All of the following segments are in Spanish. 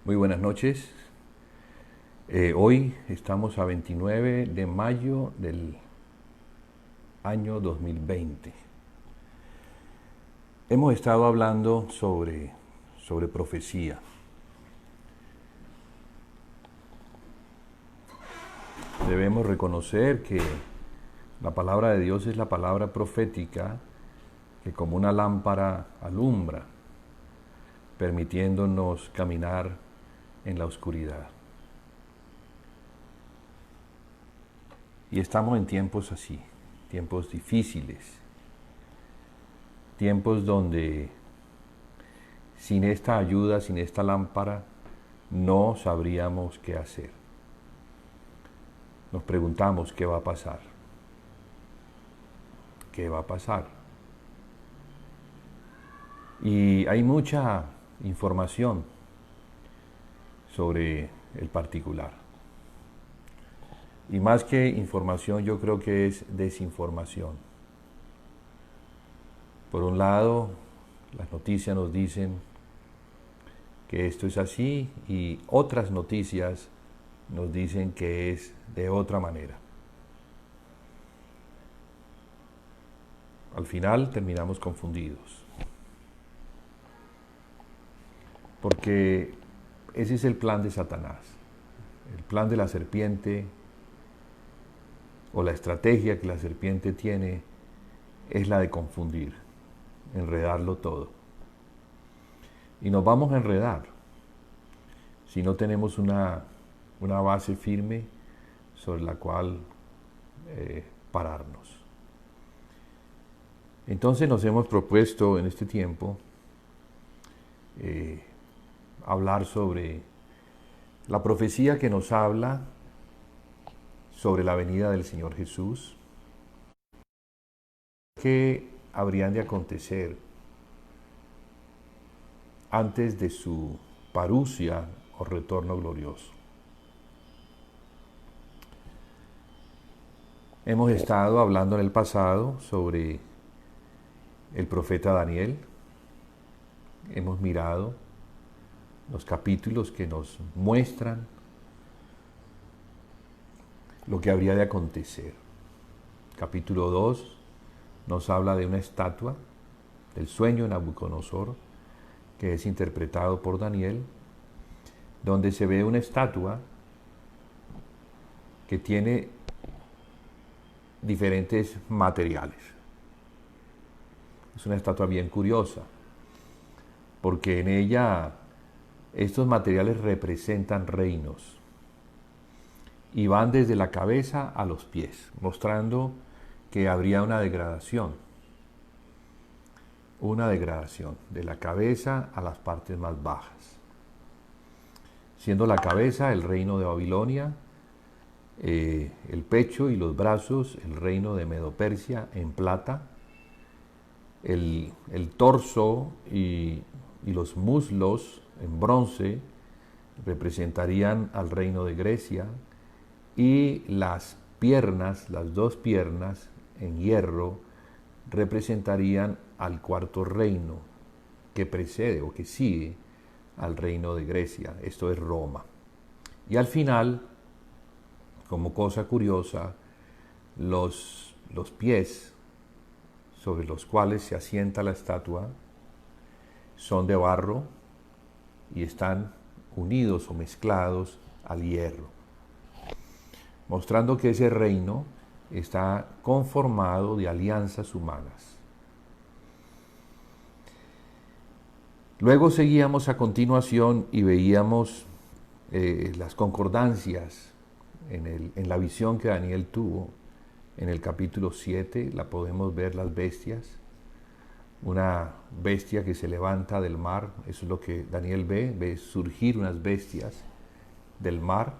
Muy buenas noches. Hoy estamos a 29 de mayo del año 2020. Hemos estado hablando sobre profecía. Debemos reconocer que la palabra de Dios es la palabra profética que como una lámpara alumbra, permitiéndonos caminar en la oscuridad. Y estamos en tiempos así, tiempos difíciles, tiempos donde sin esta ayuda, sin esta lámpara, no sabríamos qué hacer. Nos preguntamos qué va a pasar. ¿Qué va a pasar? Y hay mucha información sobre el particular. Y más que información, yo creo que es desinformación. Por un lado, las noticias nos dicen que esto es así y otras noticias nos dicen que es de otra manera. Al final terminamos confundidos. Porque ese es el plan de Satanás. El plan de la serpiente o la estrategia que la serpiente tiene es la de confundir, enredarlo todo. Y nos vamos a enredar si no tenemos una base firme sobre la cual pararnos. Entonces nos hemos propuesto en este tiempo hablar sobre la profecía que nos habla sobre la venida del Señor Jesús, qué habrían de acontecer antes de su parucia o retorno glorioso. Hemos estado hablando en el pasado sobre el profeta Daniel. Hemos mirado los capítulos que nos muestran lo que habría de acontecer. Capítulo 2 nos habla de una estatua, del sueño de Nabucodonosor, que es interpretado por Daniel, donde se ve una estatua que tiene diferentes materiales. Es una estatua bien curiosa, porque en ella estos materiales representan reinos y van desde la cabeza a los pies, mostrando que habría una degradación de la cabeza a las partes más bajas. Siendo la cabeza el reino de Babilonia, el pecho y los brazos el reino de Medo-Persia en plata, el torso y los muslos en bronce representarían al reino de Grecia, y las piernas, las dos piernas en hierro, representarían al cuarto reino que precede o que sigue al reino de Grecia, esto es Roma. Y al final, como cosa curiosa, los pies sobre los cuales se asienta la estatua son de barro y están unidos o mezclados al hierro, mostrando que ese reino está conformado de alianzas humanas. Luego seguíamos a continuación y veíamos las concordancias en la visión que Daniel tuvo. En el capítulo 7 la podemos ver, las bestias, una bestia que se levanta del mar, eso es lo que Daniel ve surgir unas bestias del mar,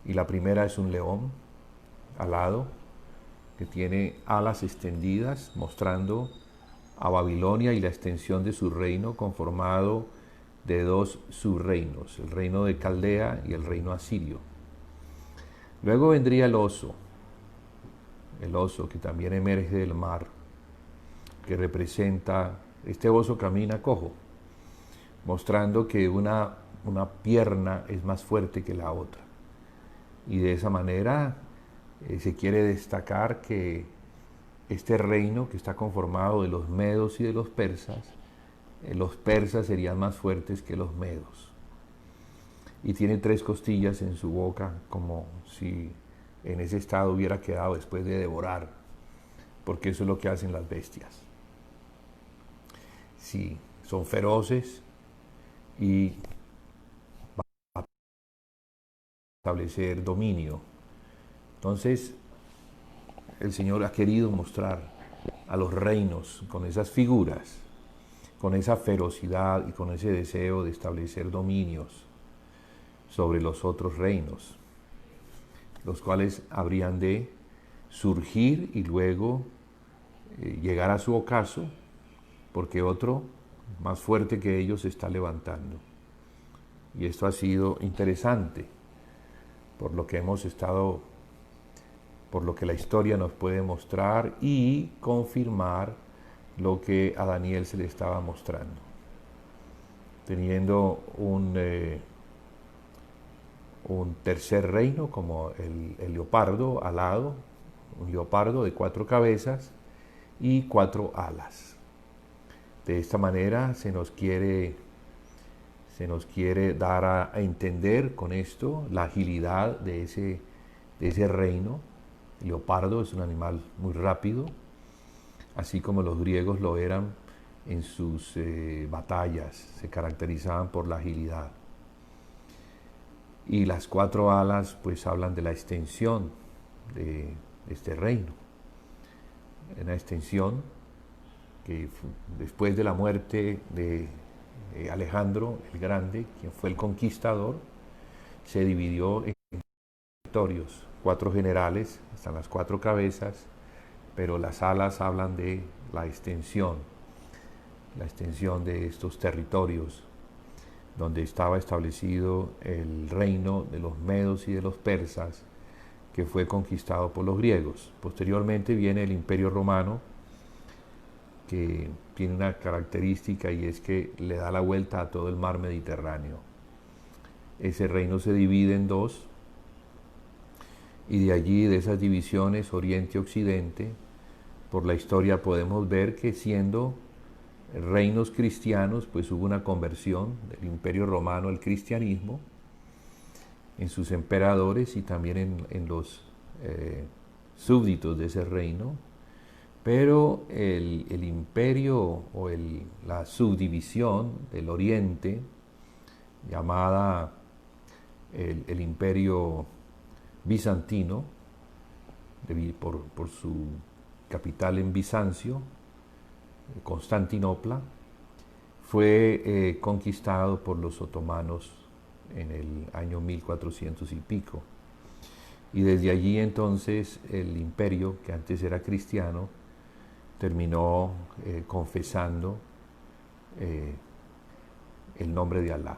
y la primera es un león alado que tiene alas extendidas, mostrando a Babilonia y la extensión de su reino, conformado de dos subreinos, el reino de Caldea y el reino asirio. Luego vendría el oso que también emerge del mar, que representa, este oso camina cojo, mostrando que una una pierna es más fuerte que la otra. Y de esa manera se quiere destacar que este reino que está conformado de los medos y de los persas serían más fuertes que los medos. Y tiene 3 costillas en su boca, como si en ese estado hubiera quedado después de devorar, porque eso es lo que hacen las bestias. Sí, son feroces y van a establecer dominio. Entonces, el Señor ha querido mostrar a los reinos con esas figuras, con esa ferocidad y con ese deseo de establecer dominios sobre los otros reinos, los cuales habrían de surgir y luego llegar a su ocaso, porque otro más fuerte que ellos se está levantando. Y esto ha sido interesante, por lo que hemos estado, por lo que la historia nos puede mostrar y confirmar lo que a Daniel se le estaba mostrando. Teniendo un tercer reino como el leopardo alado, un leopardo de 4 cabezas y 4 alas. De esta manera se nos quiere dar a entender con esto la agilidad de ese reino. El leopardo es un animal muy rápido, así como los griegos lo eran en sus batallas, se caracterizaban por la agilidad. Y las 4 alas pues hablan de la extensión de este reino. Una extensión que después de la muerte de Alejandro el Grande, quien fue el conquistador, se dividió en territorios, 4 generales, están las 4 cabezas, pero las alas hablan de la extensión de estos territorios, donde estaba establecido el reino de los medos y de los persas, que fue conquistado por los griegos. Posteriormente viene el Imperio Romano, que tiene una característica y es que le da la vuelta a todo el mar Mediterráneo. Ese reino se divide en 2 y de allí, de esas divisiones Oriente-Occidente, por la historia podemos ver que siendo reinos cristianos, pues hubo una conversión del Imperio Romano al cristianismo en sus emperadores y también en los súbditos de ese reino, pero el imperio o la subdivisión del Oriente, llamada el imperio bizantino, por su capital en Bizancio, Constantinopla, fue conquistado por los otomanos en el año 1400 y pico. Y desde allí entonces el imperio, que antes era cristiano, terminó confesando el nombre de Alá.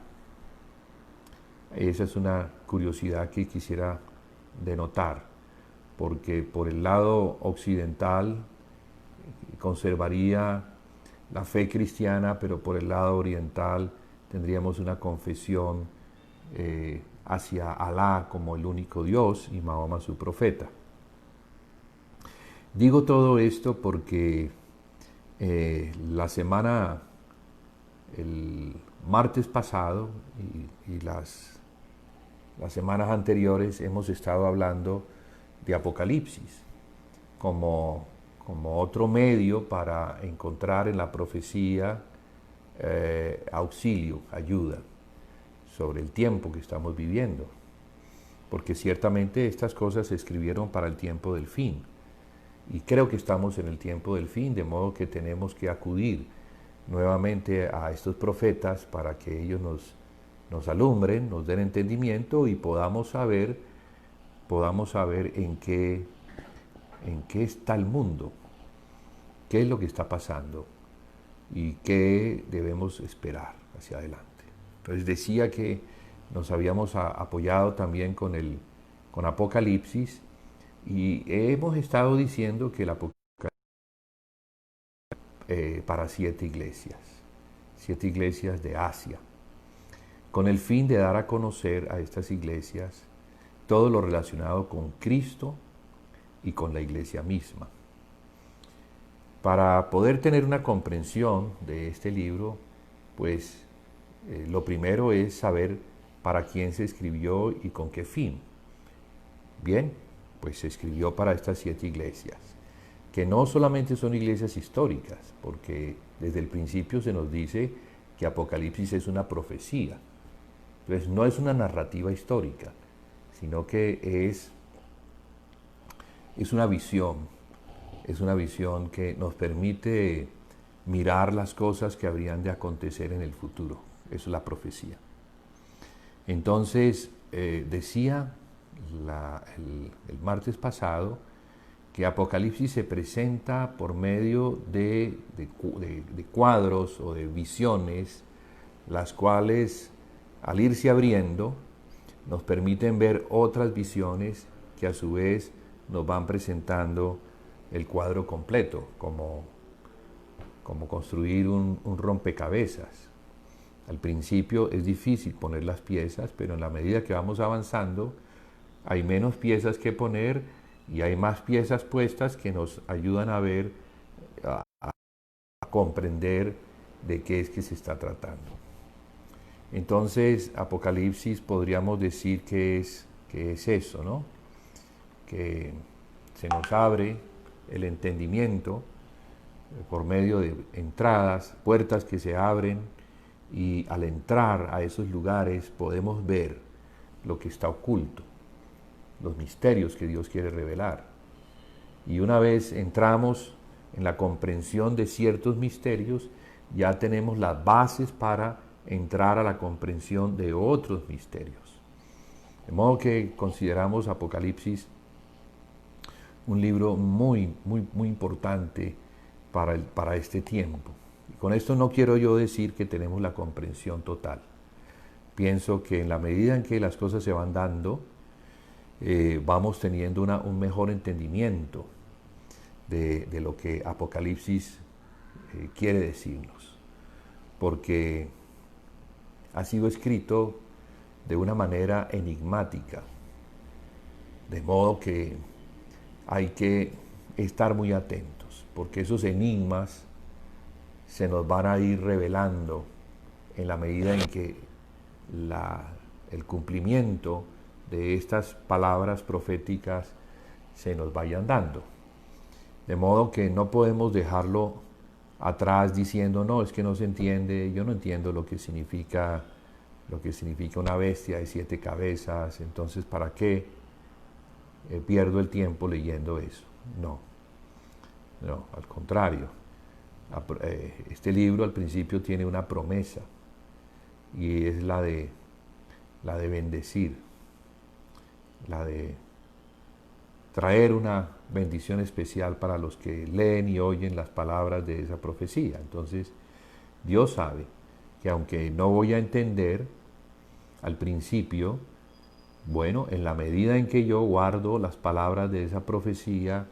Esa es una curiosidad que quisiera denotar, porque por el lado occidental conservaría la fe cristiana, pero por el lado oriental tendríamos una confesión hacia Alá como el único Dios y Mahoma su profeta. Digo todo esto porque el martes pasado y las semanas anteriores hemos estado hablando de Apocalipsis como otro medio para encontrar en la profecía auxilio, ayuda sobre el tiempo que estamos viviendo, porque ciertamente estas cosas se escribieron para el tiempo del fin, y creo que estamos en el tiempo del fin, de modo que tenemos que acudir nuevamente a estos profetas para que ellos nos alumbren, nos den entendimiento y podamos saber en qué está el mundo, qué es lo que está pasando y qué debemos esperar hacia adelante. Entonces decía que nos habíamos apoyado también con Apocalipsis y hemos estado diciendo que el Apocalipsis para 7 iglesias de Asia. con el fin de dar a conocer a estas iglesias todo lo relacionado con Cristo y con la iglesia misma. Para poder tener una comprensión de este libro, pues lo primero es saber para quién se escribió y con qué fin. Bien, pues se escribió para estas 7 iglesias, que no solamente son iglesias históricas, porque desde el principio se nos dice que Apocalipsis es una profecía. Entonces no es una narrativa histórica, sino que es una visión que nos permite mirar las cosas que habrían de acontecer en el futuro. Eso es la profecía. Entonces, decía el martes pasado que Apocalipsis se presenta por medio de cuadros o de visiones, las cuales al irse abriendo nos permiten ver otras visiones que a su vez nos van presentando el cuadro completo, como construir un rompecabezas. Al principio es difícil poner las piezas, pero en la medida que vamos avanzando, hay menos piezas que poner y hay más piezas puestas que nos ayudan a ver, a comprender de qué es que se está tratando. Entonces, Apocalipsis podríamos decir que es eso, ¿no? Que se nos abre el entendimiento por medio de entradas, puertas que se abren, y al entrar a esos lugares podemos ver lo que está oculto, los misterios que Dios quiere revelar. Y una vez entramos en la comprensión de ciertos misterios, ya tenemos las bases para entrar a la comprensión de otros misterios. De modo que consideramos Apocalipsis un libro muy importante para este tiempo. Y con esto no quiero yo decir que tenemos la comprensión total. Pienso que en la medida en que las cosas se van dando, vamos teniendo un mejor entendimiento de lo que Apocalipsis quiere decirnos. Porque ha sido escrito de una manera enigmática, de modo que hay que estar muy atentos, porque esos enigmas se nos van a ir revelando en la medida en que el cumplimiento de estas palabras proféticas se nos vayan dando. De modo que no podemos dejarlo atrás diciendo, no, es que no se entiende, yo no entiendo lo que significa una bestia de 7 cabezas, entonces ¿para qué pierdo el tiempo leyendo eso? No, al contrario. Este libro al principio tiene una promesa y es la de bendecir, la de traer una bendición especial para los que leen y oyen las palabras de esa profecía. Entonces, Dios sabe que aunque no voy a entender al principio, bueno, en la medida en que yo guardo las palabras de esa profecía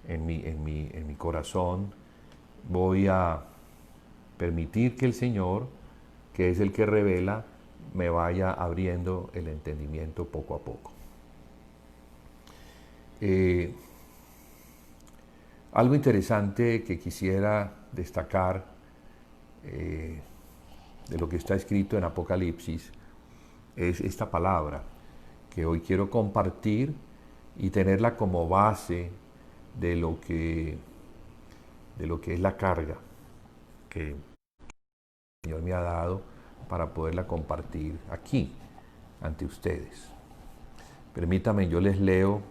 en mi corazón, voy a permitir que el Señor, que es el que revela, me vaya abriendo el entendimiento poco a poco. Algo interesante que quisiera destacar de lo que está escrito en Apocalipsis es esta palabra que hoy quiero compartir y tenerla como base de lo que es la carga que el Señor me ha dado para poderla compartir aquí ante ustedes. Permítanme, yo les leo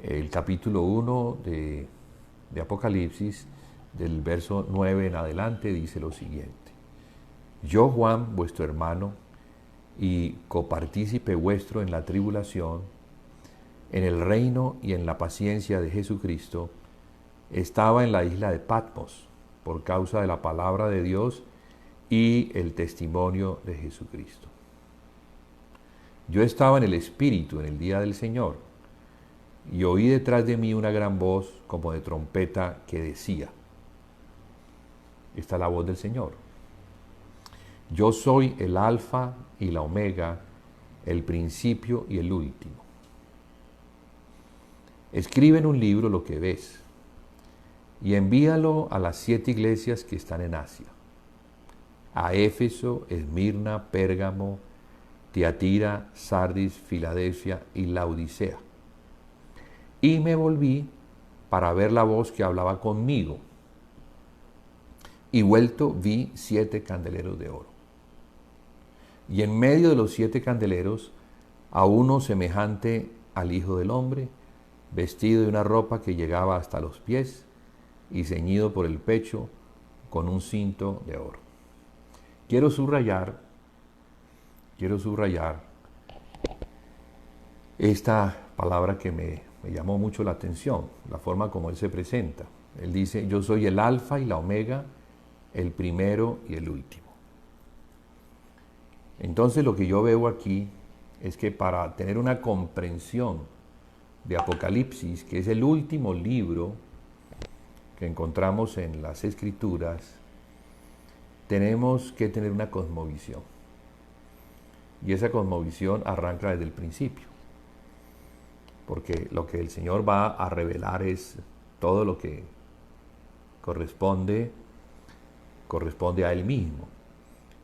el capítulo 1 de Apocalipsis, del verso 9 en adelante, dice lo siguiente: Yo, Juan, vuestro hermano y copartícipe vuestro en la tribulación, en el reino y en la paciencia de Jesucristo, estaba en la isla de Patmos por causa de la palabra de Dios y el testimonio de Jesucristo. Yo estaba en el Espíritu en el día del Señor y oí detrás de mí una gran voz como de trompeta que decía, esta es la voz del Señor, Yo soy el alfa y la omega, el principio y el último. Escribe en un libro lo que ves y envíalo a las 7 iglesias que están en Asia: a Éfeso, Esmirna, Pérgamo, Tiatira, Sardis, Filadelfia y Laodicea. Y me volví para ver la voz que hablaba conmigo, y vuelto vi 7 candeleros de oro. Y en medio de los 7 candeleros, a uno semejante al Hijo del Hombre, vestido de una ropa que llegaba hasta los pies y ceñido por el pecho con un cinto de oro. Quiero subrayar esta palabra que me llamó mucho la atención, la forma como él se presenta. Él dice: yo soy el alfa y la omega, el primero y el último. Entonces lo que yo veo aquí es que para tener una comprensión de Apocalipsis, que es el último libro que encontramos en las Escrituras, tenemos que tener una cosmovisión. Y esa cosmovisión arranca desde el principio, porque lo que el Señor va a revelar es todo lo que corresponde a Él mismo.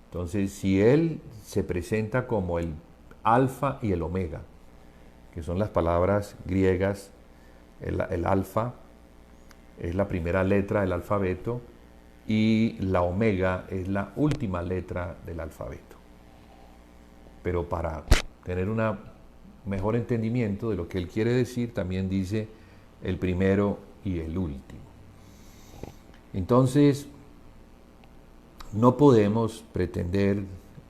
Entonces, si Él se presenta como el alfa y el omega, que son las palabras griegas, el alfa es la primera letra del alfabeto y la omega es la última letra del alfabeto. Pero para tener un mejor entendimiento de lo que Él quiere decir, también dice el primero y el último. Entonces, no podemos pretender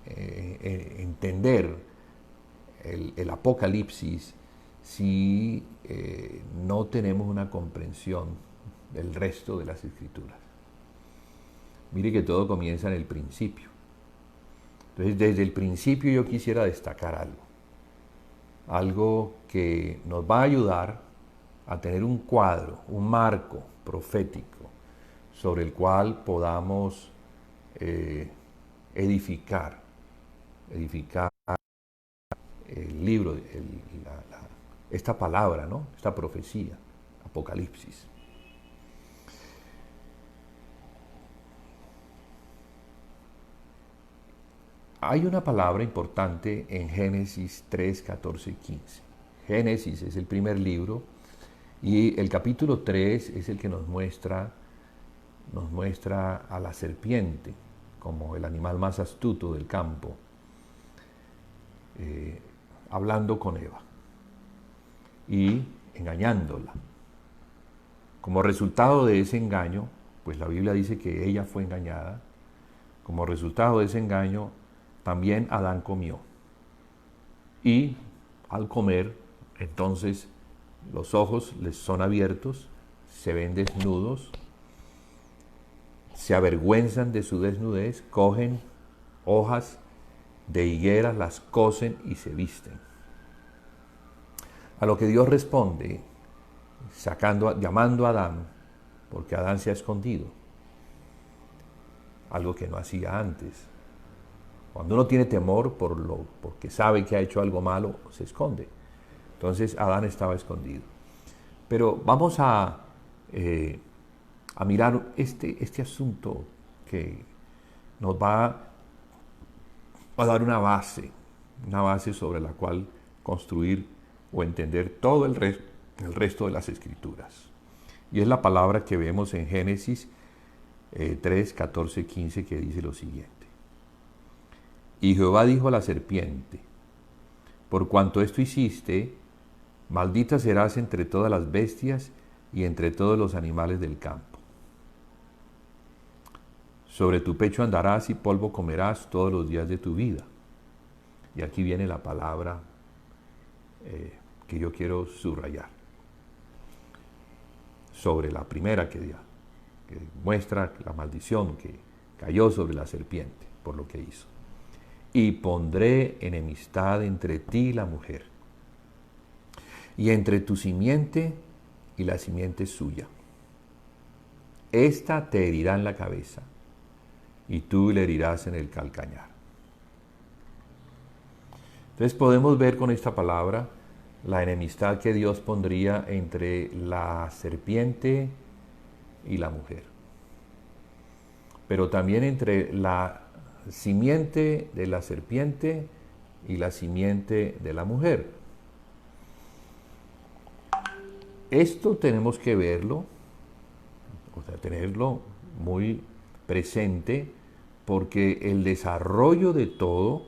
entender el Apocalipsis si no tenemos una comprensión del resto de las Escrituras. Mire que todo comienza en el principio. Entonces, desde el principio yo quisiera destacar algo que nos va a ayudar a tener un cuadro, un marco profético sobre el cual podamos edificar el libro, esta palabra, ¿no? Esta profecía, Apocalipsis. Hay una palabra importante en Génesis 3, 14 y 15. Génesis es el primer libro y el capítulo 3 es el que nos muestra a la serpiente como el animal más astuto del campo, hablando con Eva y engañándola. Como resultado de ese engaño, pues la Biblia dice que ella fue engañada. Como resultado de ese engaño, también Adán comió. Y al comer, entonces los ojos les son abiertos, se ven desnudos, se avergüenzan de su desnudez, cogen hojas de higuera, las cosen y se visten. A lo que Dios responde, llamando a Adán, porque Adán se ha escondido, algo que no hacía antes. Cuando uno tiene temor porque sabe que ha hecho algo malo, se esconde. Entonces Adán estaba escondido. Pero vamos a mirar este asunto que nos va a dar una base sobre la cual construir o entender todo el resto de las Escrituras. Y es la palabra que vemos en Génesis 3, 14, 15, que dice lo siguiente. Y Jehová dijo a la serpiente: por cuanto esto hiciste, maldita serás entre todas las bestias y entre todos los animales del campo. Sobre tu pecho andarás y polvo comerás todos los días de tu vida. Y aquí viene la palabra que yo quiero subrayar. Sobre la primera que muestra la maldición que cayó sobre la serpiente por lo que hizo. Y pondré enemistad entre ti y la mujer, y entre tu simiente y la simiente suya. Esta te herirá en la cabeza, y tú le herirás en el calcañar. Entonces podemos ver con esta palabra la enemistad que Dios pondría entre la serpiente y la mujer, pero también entre la simiente de la serpiente y la simiente de la mujer. Esto tenemos que verlo, o sea, tenerlo muy presente, porque el desarrollo de todo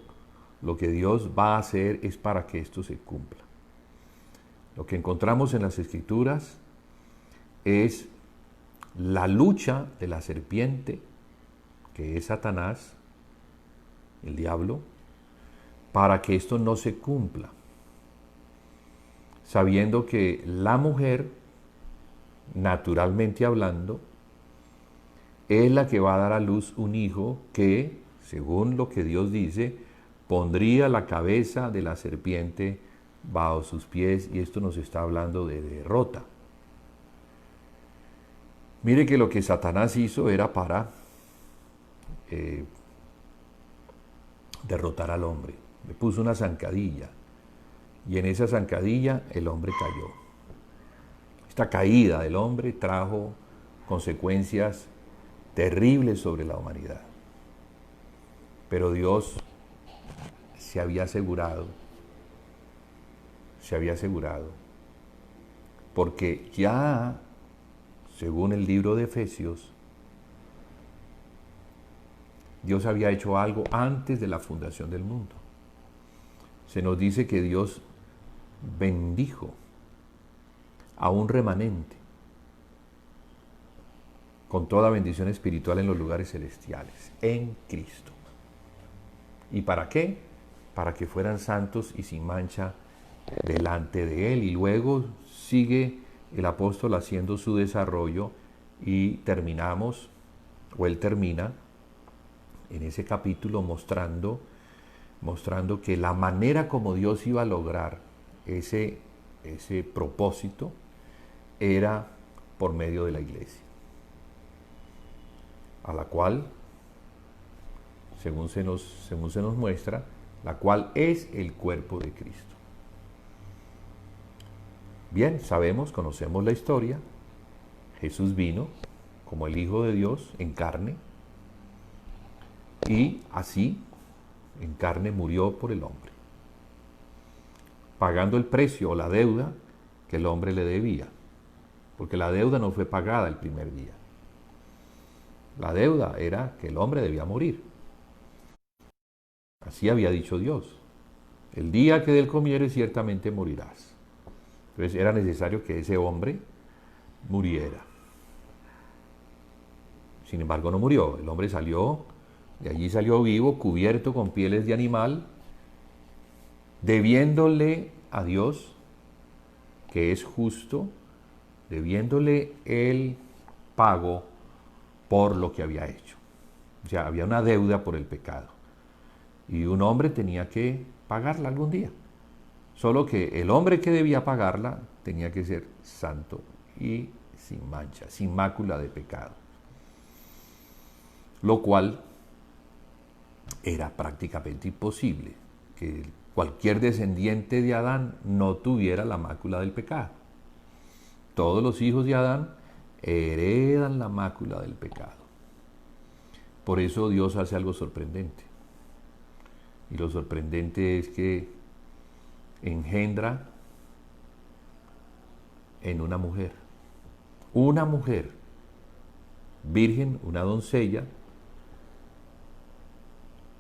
lo que Dios va a hacer es para que esto se cumpla. Lo que encontramos en las Escrituras es la lucha de la serpiente, que es Satanás, el diablo, para que esto no se cumpla, sabiendo que la mujer, naturalmente hablando, es la que va a dar a luz un hijo que, según lo que Dios dice, pondría la cabeza de la serpiente bajo sus pies, y esto nos está hablando de derrota. Mire que lo que Satanás hizo era para derrotar al hombre. Le puso una zancadilla, y en esa zancadilla el hombre cayó. Esta caída del hombre trajo consecuencias terribles sobre la humanidad. Pero Dios se había asegurado, porque ya, según el libro de Efesios, Dios había hecho algo antes de la fundación del mundo. Se nos dice que Dios bendijo a un remanente con toda bendición espiritual en los lugares celestiales, en Cristo. ¿Y para qué? Para que fueran santos y sin mancha delante de Él. Y luego sigue el apóstol haciendo su desarrollo y terminamos, o él termina en ese capítulo mostrando que la manera como Dios iba a lograr ese propósito era por medio de la iglesia, a la cual, según se nos muestra, la cual es el cuerpo de Cristo. Bien, conocemos la historia. Jesús vino como el Hijo de Dios en carne, y así en carne murió por el hombre, pagando el precio o la deuda que el hombre le debía, porque la deuda no fue pagada el primer día. La deuda era que el hombre debía morir. Así había dicho Dios: el día que de él comieres ciertamente morirás. Entonces era necesario que ese hombre muriera. Sin embargo, no murió. El hombre salió, de allí salió vivo, cubierto con pieles de animal, debiéndole a Dios, que es justo, debiéndole el pago por lo que había hecho. O sea, había una deuda por el pecado, y un hombre tenía que pagarla algún día. Solo que el hombre que debía pagarla tenía que ser santo y sin mancha, sin mácula de pecado. Lo cual era prácticamente imposible, que cualquier descendiente de Adán no tuviera la mácula del pecado. Todos los hijos de Adán heredan la mácula del pecado. Por eso Dios hace algo sorprendente. Y lo sorprendente es que engendra en una mujer virgen, una doncella,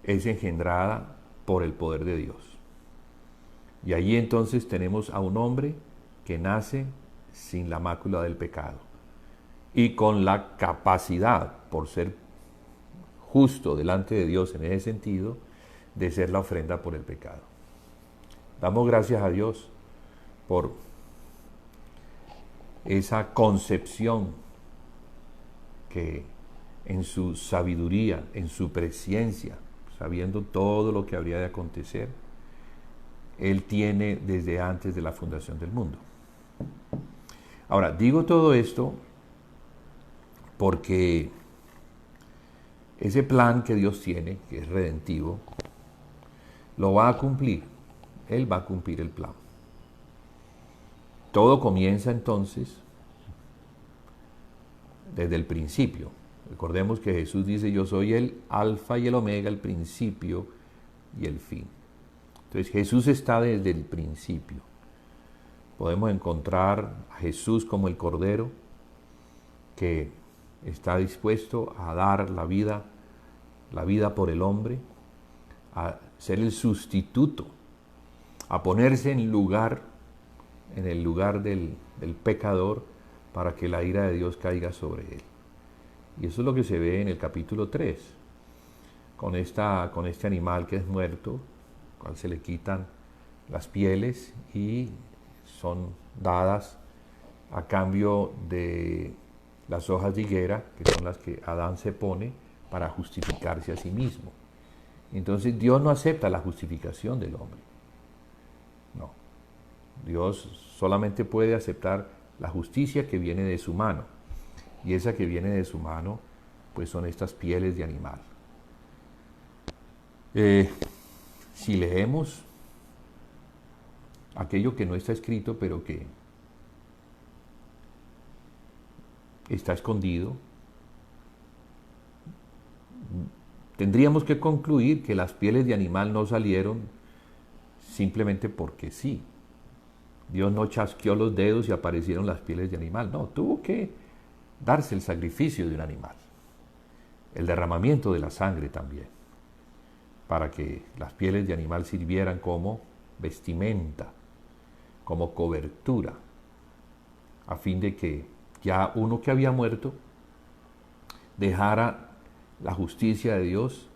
es engendrada por el poder de Dios. Y allí entonces tenemos a un hombre que nace sin la mácula del pecado y con la capacidad, por ser justo delante de Dios en ese sentido, de ser la ofrenda por el pecado. Damos gracias a Dios por esa concepción que en su sabiduría, en su presciencia, sabiendo todo lo que habría de acontecer, Él tiene desde antes de la fundación del mundo. Ahora, digo todo esto porque ese plan que Dios tiene, que es redentivo, lo va a cumplir. Él va a cumplir el plan. Todo comienza entonces desde el principio. Recordemos que Jesús dice: yo soy el alfa y el omega, el principio y el fin. Entonces Jesús está desde el principio. Podemos encontrar a Jesús como el Cordero que está dispuesto a dar la vida por el hombre, a ser el sustituto, a ponerse en el lugar del pecador, para que la ira de Dios caiga sobre él. Y eso es lo que se ve en el capítulo 3, con este animal que es muerto, cual se le quitan las pieles y son dadas a cambio de las hojas de higuera, que son las que Adán se pone para justificarse a sí mismo. Entonces Dios no acepta la justificación del hombre. No. Dios solamente puede aceptar la justicia que viene de su mano. Y esa que viene de su mano, pues son estas pieles de animal. Si leemos aquello que no está escrito, pero que está escondido, tendríamos que concluir que las pieles de animal no salieron simplemente porque sí. Dios no chasqueó los dedos y aparecieron las pieles de animal. No, tuvo que darse el sacrificio de un animal. El derramamiento de la sangre también, para que las pieles de animal sirvieran como vestimenta, como cobertura, a fin de que ya uno que había muerto dejara la justicia de Dios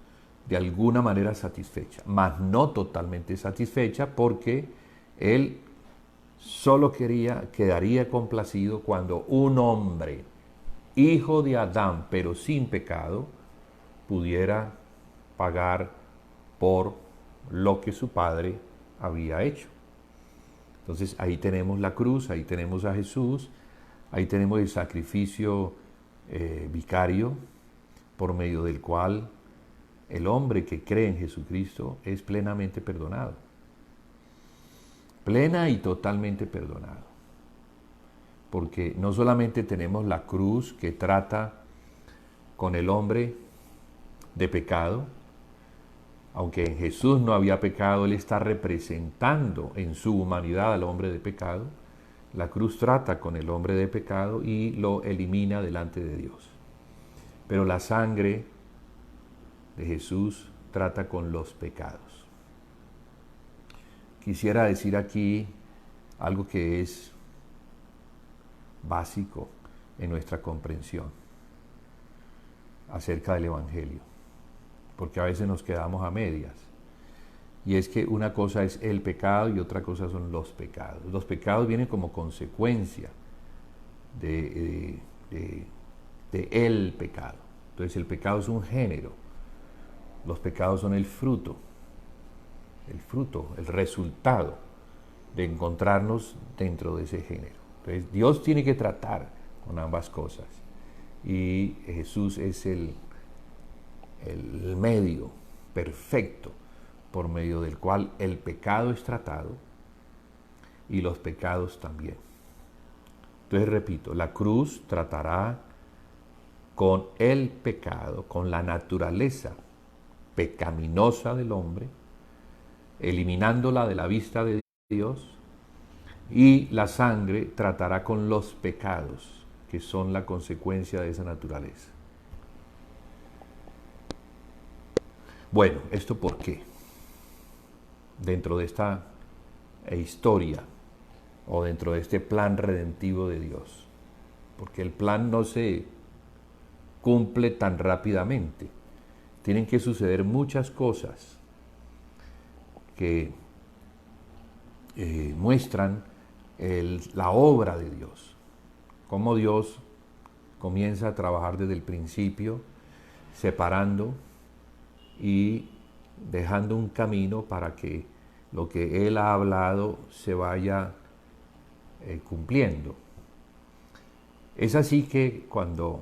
de alguna manera satisfecha, mas no totalmente satisfecha, porque Él solo quedaría complacido cuando un hombre, hijo de Adán, pero sin pecado, pudiera pagar por lo que su padre había hecho. Entonces ahí tenemos la cruz, ahí tenemos a Jesús, ahí tenemos el sacrificio vicario, por medio del cual el hombre que cree en Jesucristo es plenamente perdonado. Plena y totalmente perdonado. Porque no solamente tenemos la cruz que trata con el hombre de pecado, aunque en Jesús no había pecado, Él está representando en su humanidad al hombre de pecado. La cruz trata con el hombre de pecado y lo elimina delante de Dios. Pero la sangre de Jesús trata con los pecados. Quisiera decir aquí algo que es básico en nuestra comprensión acerca del Evangelio, porque a veces nos quedamos a medias. Y es que una cosa es el pecado y otra cosa son los pecados. Los pecados vienen como consecuencia de el pecado. Entonces el pecado es un género. Los pecados son el fruto, el resultado de encontrarnos dentro de ese género. Entonces Dios tiene que tratar con ambas cosas. Y Jesús es el medio perfecto por medio del cual el pecado es tratado y los pecados también. Entonces repito, la cruz tratará con el pecado, con la naturaleza pecaminosa del hombre, eliminándola de la vista de Dios, y la sangre tratará con los pecados, que son la consecuencia de esa naturaleza. Bueno, ¿esto por qué? Dentro de esta historia o dentro de este plan redentivo de Dios, porque el plan no se cumple tan rápidamente. Tienen que suceder muchas cosas que muestran la obra de Dios, cómo Dios comienza a trabajar desde el principio, separando y dejando un camino para que lo que Él ha hablado se vaya cumpliendo. Es así que cuando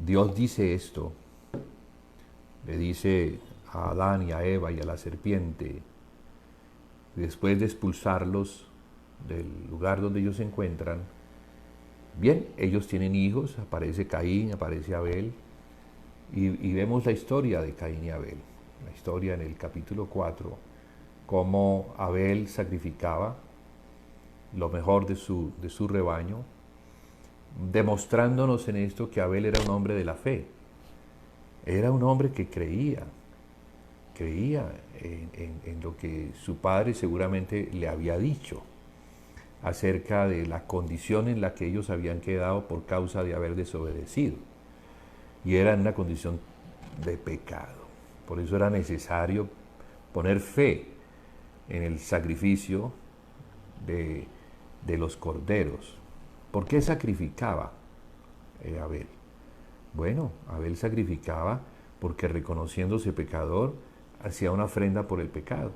Dios dice esto, le dice a Adán y a Eva y a la serpiente, después de expulsarlos del lugar donde ellos se encuentran. Bien, ellos tienen hijos, aparece Caín, aparece Abel, y vemos la historia de Caín y Abel, la historia en el capítulo 4, cómo Abel sacrificaba lo mejor de su rebaño, demostrándonos en esto que Abel era un hombre de la fe, era un hombre que creía en lo que su padre seguramente le había dicho acerca de la condición en la que ellos habían quedado por causa de haber desobedecido. Y era en una condición de pecado. Por eso era necesario poner fe en el sacrificio de los corderos. ¿Por qué sacrificaba Abel? Bueno, Abel sacrificaba porque reconociéndose pecador, hacía una ofrenda por el pecado.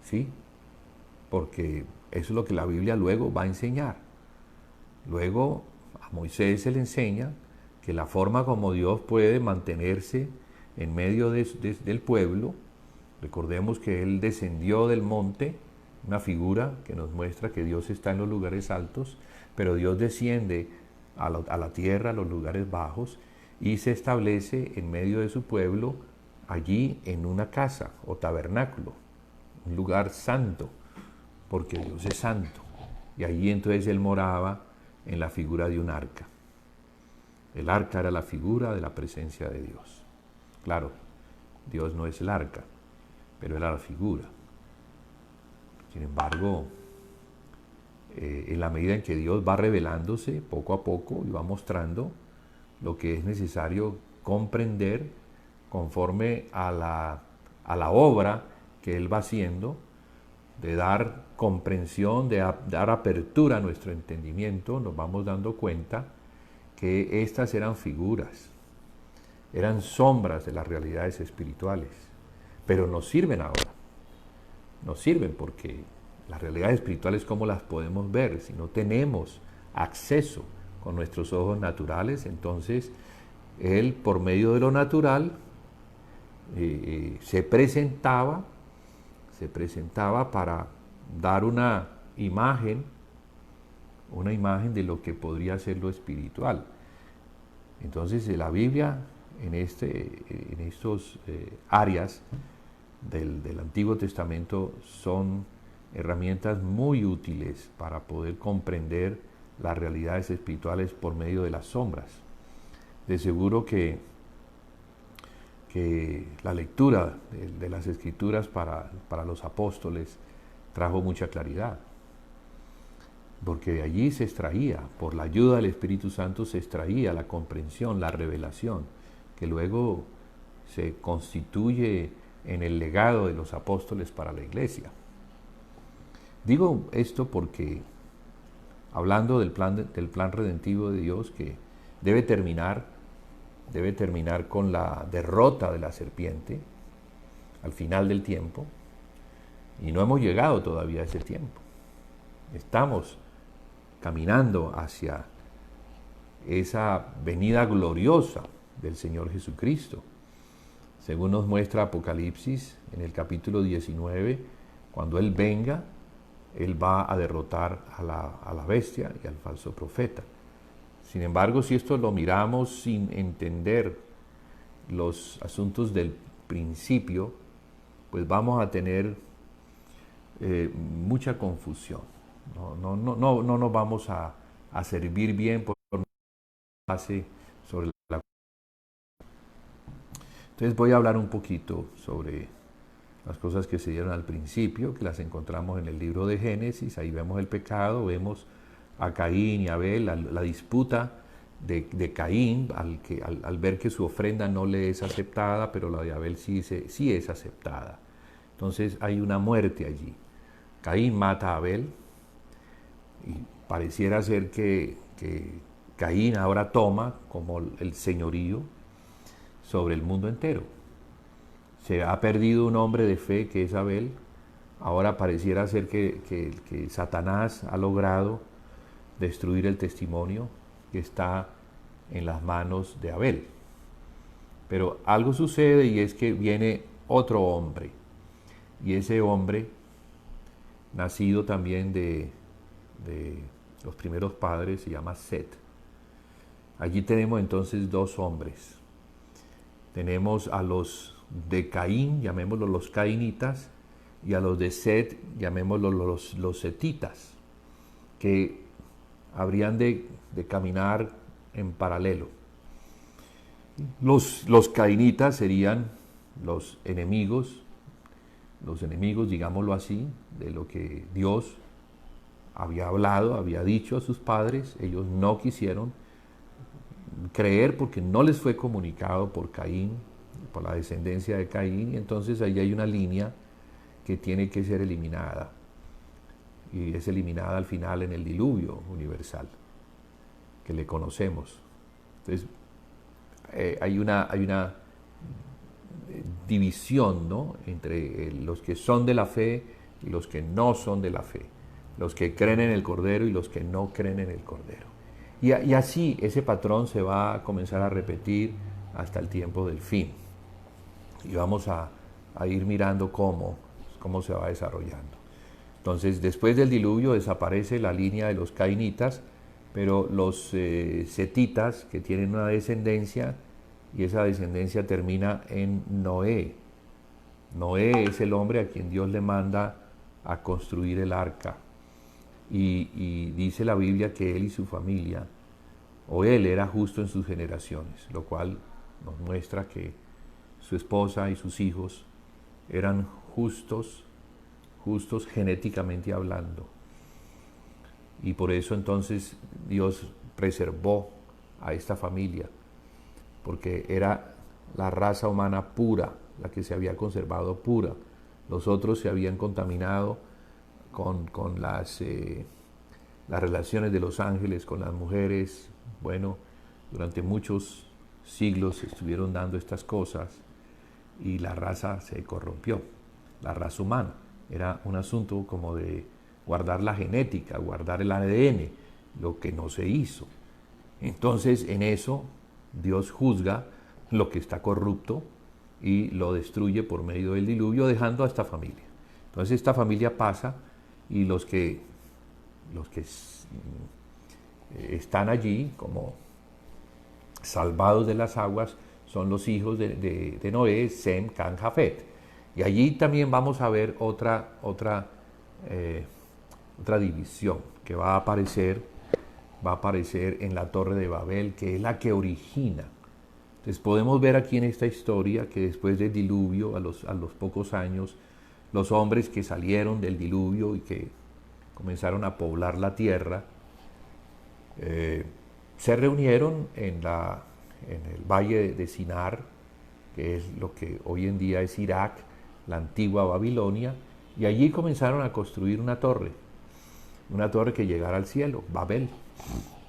¿Sí? Porque eso es lo que la Biblia luego va a enseñar. Luego a Moisés se le enseña que la forma como Dios puede mantenerse en medio del pueblo, recordemos que Él descendió del monte, una figura que nos muestra que Dios está en los lugares altos, pero Dios desciende a la tierra, a los lugares bajos, y se establece en medio de su pueblo, allí en una casa o tabernáculo, un lugar santo, porque Dios es santo. Y allí entonces Él moraba en la figura de un arca. El arca era la figura de la presencia de Dios. Claro, Dios no es el arca, pero era la figura. Sin embargo, en la medida en que Dios va revelándose poco a poco y va mostrando lo que es necesario comprender conforme a la obra que Él va haciendo, de dar comprensión, de dar apertura a nuestro entendimiento, nos vamos dando cuenta que estas eran figuras, eran sombras de las realidades espirituales, pero nos sirven ahora, nos sirven porque las realidades espirituales, ¿cómo las podemos ver? Si no tenemos acceso con nuestros ojos naturales, entonces Él, por medio de lo natural, se presentaba para dar una imagen de lo que podría ser lo espiritual. Entonces la Biblia en estos áreas del Antiguo Testamento son herramientas muy útiles para poder comprender las realidades espirituales por medio de las sombras. De seguro que la lectura de las Escrituras para los apóstoles trajo mucha claridad, porque de allí se extraía, por la ayuda del Espíritu Santo se extraía la comprensión, la revelación, que luego se constituye en el legado de los apóstoles para la iglesia. Digo esto porque, hablando del plan redentivo de Dios, que debe terminar con la derrota de la serpiente al final del tiempo, y no hemos llegado todavía a ese tiempo. Estamos caminando hacia esa venida gloriosa del Señor Jesucristo. Según nos muestra Apocalipsis en el capítulo 19, cuando Él venga, Él va a derrotar a la bestia y al falso profeta. Sin embargo, si esto lo miramos sin entender los asuntos del principio, pues vamos a tener mucha confusión. No nos vamos a servir bien por base sobre la... Entonces voy a hablar un poquito sobre las cosas que se dieron al principio, que las encontramos en el libro de Génesis. Ahí vemos el pecado, vemos a Caín y Abel, la disputa de Caín al ver que su ofrenda no le es aceptada, pero la de Abel sí es aceptada. Entonces hay una muerte allí. Caín mata a Abel y pareciera ser que Caín ahora toma como el señorío sobre el mundo entero. Se ha perdido un hombre de fe que es Abel. Ahora pareciera ser que Satanás ha logrado destruir el testimonio que está en las manos de Abel. Pero algo sucede y es que viene otro hombre, y ese hombre, nacido también de los primeros padres, se llama Set. Allí tenemos entonces dos hombres. Tenemos a los de Caín, llamémoslos los cainitas, y a los de Set, llamémoslos los setitas, que habrían de caminar en paralelo. Los cainitas serían los enemigos, digámoslo así, de lo que Dios había hablado, había dicho a sus padres. Ellos no quisieron creer porque no les fue comunicado por Caín, por la descendencia de Caín, y entonces ahí hay una línea que tiene que ser eliminada, y es eliminada al final en el diluvio universal que le conocemos. Entonces hay una división, ¿no?, entre los que son de la fe y los que no son de la fe, los que creen en el Cordero y los que no creen en el Cordero. Y así ese patrón se va a comenzar a repetir hasta el tiempo del fin. Y vamos a ir mirando cómo se va desarrollando. Entonces, después del diluvio desaparece la línea de los cainitas, pero los setitas, que tienen una descendencia, y esa descendencia termina en Noé. Noé es el hombre a quien Dios le manda a construir el arca. Y dice la Biblia que él y su familia, o él era justo en sus generaciones, lo cual nos muestra que su esposa y sus hijos eran justos genéticamente hablando. Y por eso entonces Dios preservó a esta familia, porque era la raza humana pura, la que se había conservado pura. Los otros se habían contaminado con las relaciones de los ángeles con las mujeres. Bueno, durante muchos siglos estuvieron dando estas cosas y la raza se corrompió, la raza humana. Era un asunto como de guardar la genética, guardar el ADN, lo que no se hizo. Entonces, en eso, Dios juzga lo que está corrupto y lo destruye por medio del diluvio, dejando a esta familia. Entonces, esta familia pasa y los que están allí como salvados de las aguas son los hijos de Noé, Sem, Can, Jafet. Y allí también vamos a ver otra división que va a aparecer en la Torre de Babel, que es la que origina. Entonces podemos ver aquí en esta historia que después del diluvio, a los pocos años, los hombres que salieron del diluvio y que comenzaron a poblar la tierra, se reunieron en el valle de Sinar, que es lo que hoy en día es Irak, la antigua Babilonia, y allí comenzaron a construir una torre que llegara al cielo, Babel.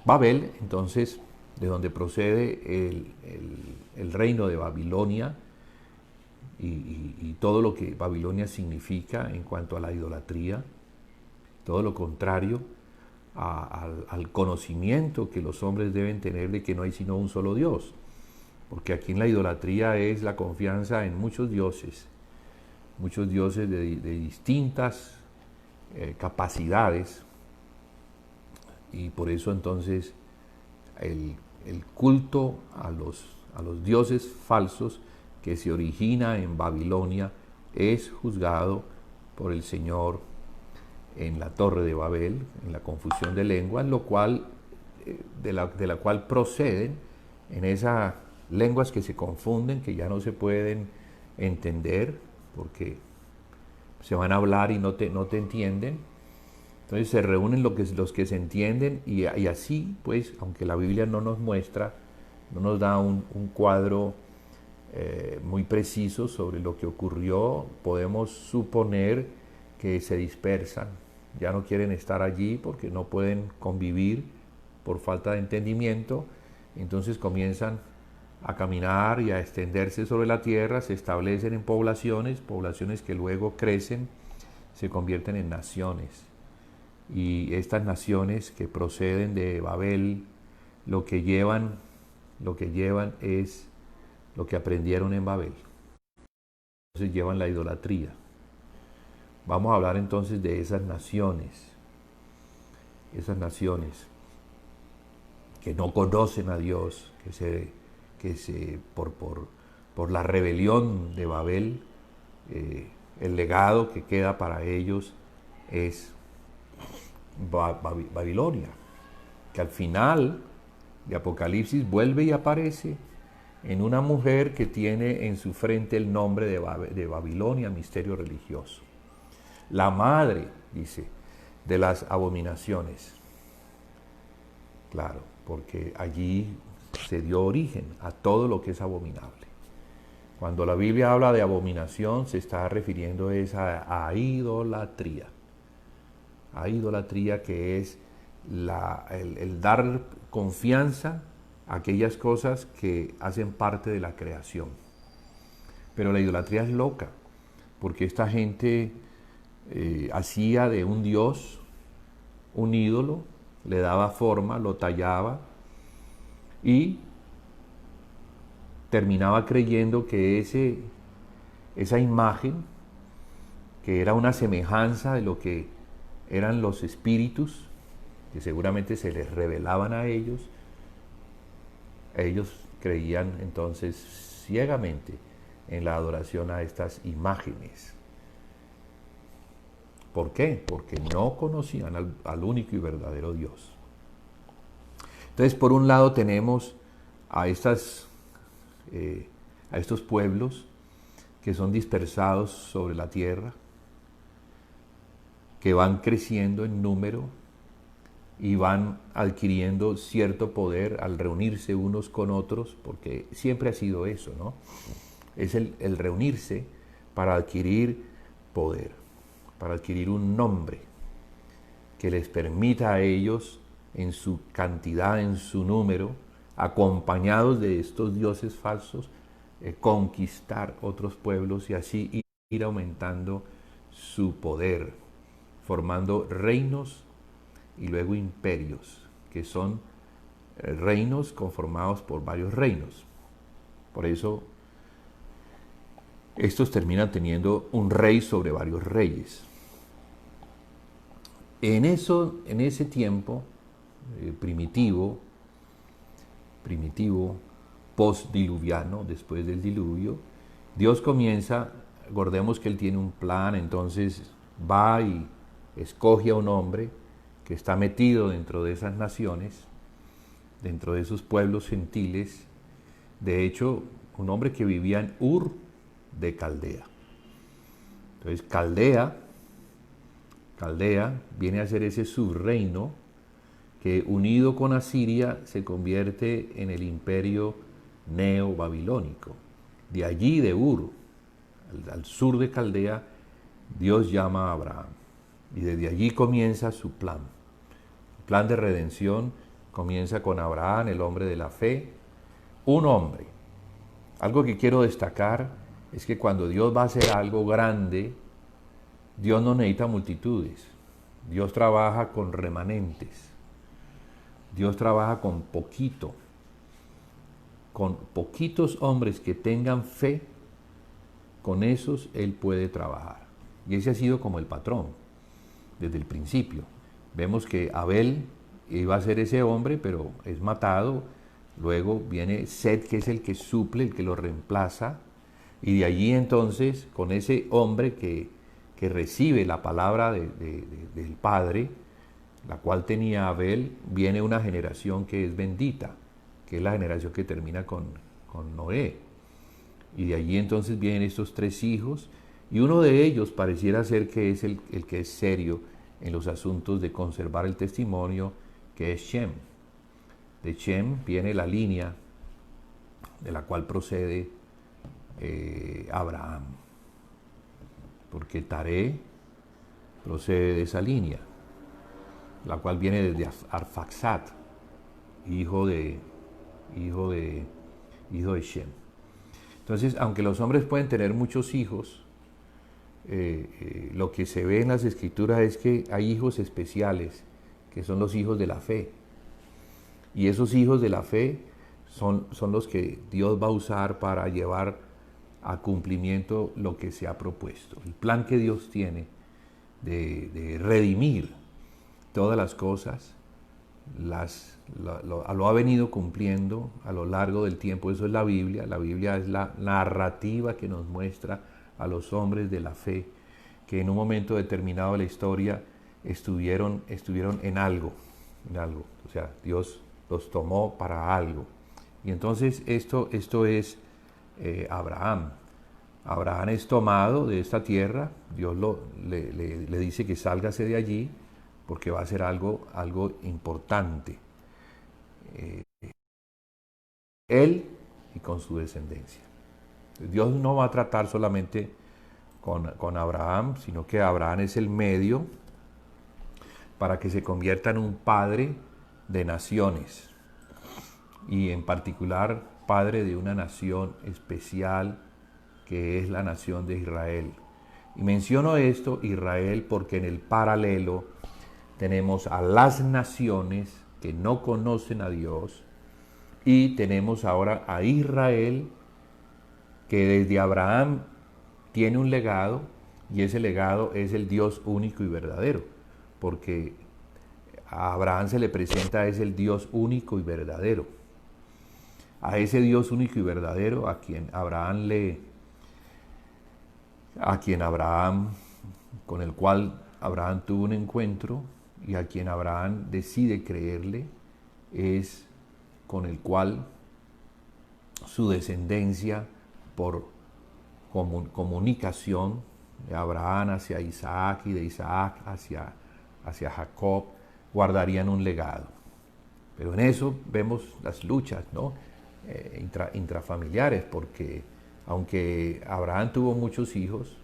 Babel, entonces, de donde procede el reino de Babilonia y todo lo que Babilonia significa en cuanto a la idolatría, todo lo contrario al conocimiento que los hombres deben tener de que no hay sino un solo Dios, porque aquí en la idolatría es la confianza en muchos dioses de distintas capacidades, y por eso entonces el culto a los dioses falsos que se origina en Babilonia es juzgado por el Señor en la Torre de Babel, en la confusión de lenguas, lo cual, de la cual proceden en esas lenguas que se confunden, que ya no se pueden entender, porque se van a hablar y no te entienden. Entonces se reúnen los que se entienden y así, pues, aunque la Biblia no nos muestra, no nos da un cuadro muy preciso sobre lo que ocurrió, podemos suponer que se dispersan, ya no quieren estar allí porque no pueden convivir por falta de entendimiento, entonces comienzan a caminar y a extenderse sobre la tierra, se establecen en poblaciones que luego crecen, se convierten en naciones. Y estas naciones que proceden de Babel, lo que llevan, lo que llevan es lo que aprendieron en Babel. Entonces llevan la idolatría. Vamos a hablar entonces de esas naciones que no conocen a Dios, por la rebelión de Babel, el legado que queda para ellos es Babilonia, que al final de Apocalipsis vuelve y aparece en una mujer que tiene en su frente el nombre de Babilonia, misterio religioso. La madre, dice, de las abominaciones. Claro, porque allí se dio origen a todo lo que es abominable. Cuando la Biblia habla de abominación, se está refiriendo a idolatría. A idolatría, que es el dar confianza a aquellas cosas que hacen parte de la creación. Pero la idolatría es loca, porque esta gente hacía de un dios un ídolo, le daba forma, lo tallaba y terminaba creyendo que esa imagen, que era una semejanza de lo que eran los espíritus, que seguramente se les revelaban a ellos creían entonces ciegamente en la adoración a estas imágenes. ¿Por qué? Porque no conocían al único y verdadero Dios. Entonces, por un lado tenemos a estos pueblos que son dispersados sobre la tierra, que van creciendo en número y van adquiriendo cierto poder al reunirse unos con otros, porque siempre ha sido eso, ¿no? Es el reunirse para adquirir poder, para adquirir un nombre que les permita a ellos, en su cantidad, en su número, acompañados de estos dioses falsos, conquistar otros pueblos y así ir aumentando su poder, formando reinos y luego imperios, que son reinos conformados por varios reinos. Por eso estos terminan teniendo un rey sobre varios reyes. En ese tiempo primitivo, postdiluviano, después del diluvio, Dios comienza, recordemos que Él tiene un plan, entonces va y escoge a un hombre que está metido dentro de esas naciones, dentro de esos pueblos gentiles, de hecho, un hombre que vivía en Ur de Caldea. Entonces, Caldea viene a ser ese subreino que, unido con Asiria, se convierte en el imperio neobabilónico. De allí, de Ur, al sur de Caldea, Dios llama a Abraham. Y desde allí comienza su plan. El plan de redención comienza con Abraham, el hombre de la fe, un hombre. Algo que quiero destacar es que cuando Dios va a hacer algo grande, Dios no necesita multitudes. Dios trabaja con remanentes. Dios trabaja con poquitos hombres que tengan fe, con esos Él puede trabajar. Y ese ha sido como el patrón desde el principio. Vemos que Abel iba a ser ese hombre, pero es matado. Luego viene Set, que es el que suple, el que lo reemplaza. Y de allí entonces, con ese hombre que recibe la palabra del Padre, la cual tenía Abel, viene una generación que es bendita, que es la generación que termina con Noé. Y de allí entonces vienen estos 3 hijos, y uno de ellos pareciera ser que es el que es serio en los asuntos de conservar el testimonio, que es Shem. De Shem viene la línea de la cual procede Abraham, porque Taré procede de esa línea, la cual viene desde Arfaxad, hijo de Shem. Entonces, aunque los hombres pueden tener muchos hijos, lo que se ve en las Escrituras es que hay hijos especiales, que son los hijos de la fe. Y esos hijos de la fe son los que Dios va a usar para llevar a cumplimiento lo que se ha propuesto. El plan que Dios tiene de redimir todas las cosas, lo ha venido cumpliendo a lo largo del tiempo. Eso es la Biblia. La Biblia es la narrativa que nos muestra a los hombres de la fe que en un momento determinado de la historia estuvieron en algo. O sea, Dios los tomó para algo. Y entonces esto es Abraham. Abraham es tomado de esta tierra, Dios le dice que sálgase de allí porque va a ser algo importante. Él y con su descendencia. Dios no va a tratar solamente con Abraham, sino que Abraham es el medio para que se convierta en un padre de naciones y en particular padre de una nación especial que es la nación de Israel. Y menciono esto, Israel, porque en el paralelo tenemos a las naciones que no conocen a Dios y tenemos ahora a Israel que desde Abraham tiene un legado y ese legado es el Dios único y verdadero, porque a Abraham se le presenta es el Dios único y verdadero. A ese Dios único y verdadero a quien con el cual Abraham tuvo un encuentro y a quien Abraham decide creerle, es con el cual su descendencia por comunicación de Abraham hacia Isaac y de Isaac hacia Jacob guardarían un legado. Pero en eso vemos las luchas, ¿no? Intrafamiliares, porque aunque Abraham tuvo muchos hijos,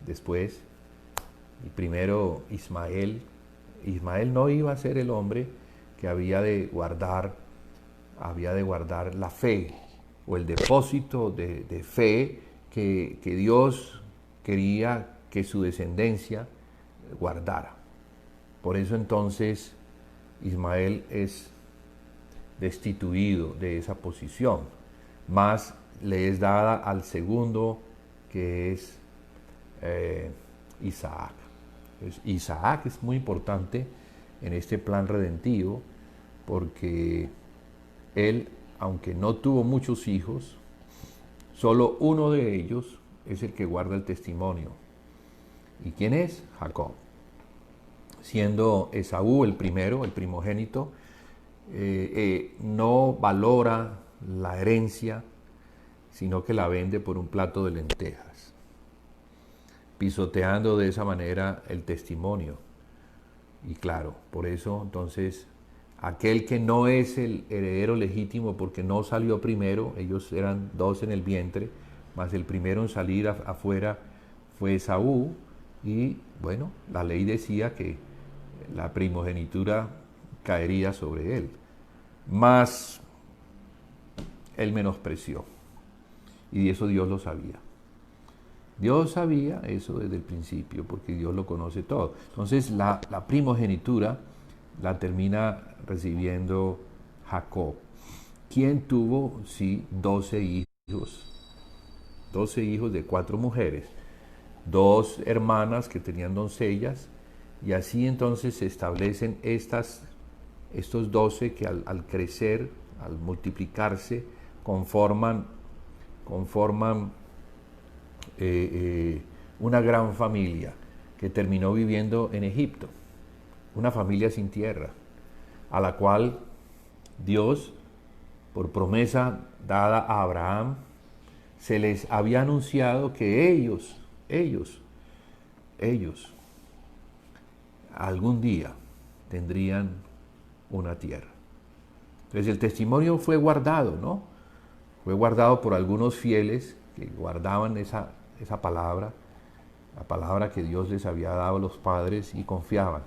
después, el primero Ismael no iba a ser el hombre que había de guardar la fe o el depósito de fe que Dios quería que su descendencia guardara. Por eso entonces Ismael es destituido de esa posición, más le es dada al segundo, que es Isaac. Entonces, Isaac es muy importante en este plan redentivo porque él, aunque no tuvo muchos hijos, solo uno de ellos es el que guarda el testimonio. ¿Y quién es? Jacob. Siendo Esaú el primero, el primogénito, no valora la herencia, sino que la vende por un plato de lentejas, pisoteando de esa manera el testimonio. Y claro, por eso entonces aquel que no es el heredero legítimo porque no salió primero, ellos eran dos en el vientre, mas el primero en salir afuera fue Esaú, y bueno, la ley decía que la primogenitura caería sobre él, mas él menospreció, y eso Dios lo sabía. Dios sabía eso desde el principio, porque Dios lo conoce todo. Entonces la primogenitura la termina recibiendo Jacob, quien tuvo, sí, 12 hijos de 4 mujeres, 2 hermanas que tenían doncellas, y así entonces se establecen estos 12 que al crecer, al multiplicarse, conforman una gran familia que terminó viviendo en Egipto, una familia sin tierra, a la cual Dios, por promesa dada a Abraham, se les había anunciado que ellos algún día tendrían una tierra. Entonces el testimonio fue guardado, ¿no? Fue guardado por algunos fieles que guardaban esa palabra, la palabra que Dios les había dado a los padres, y confiaban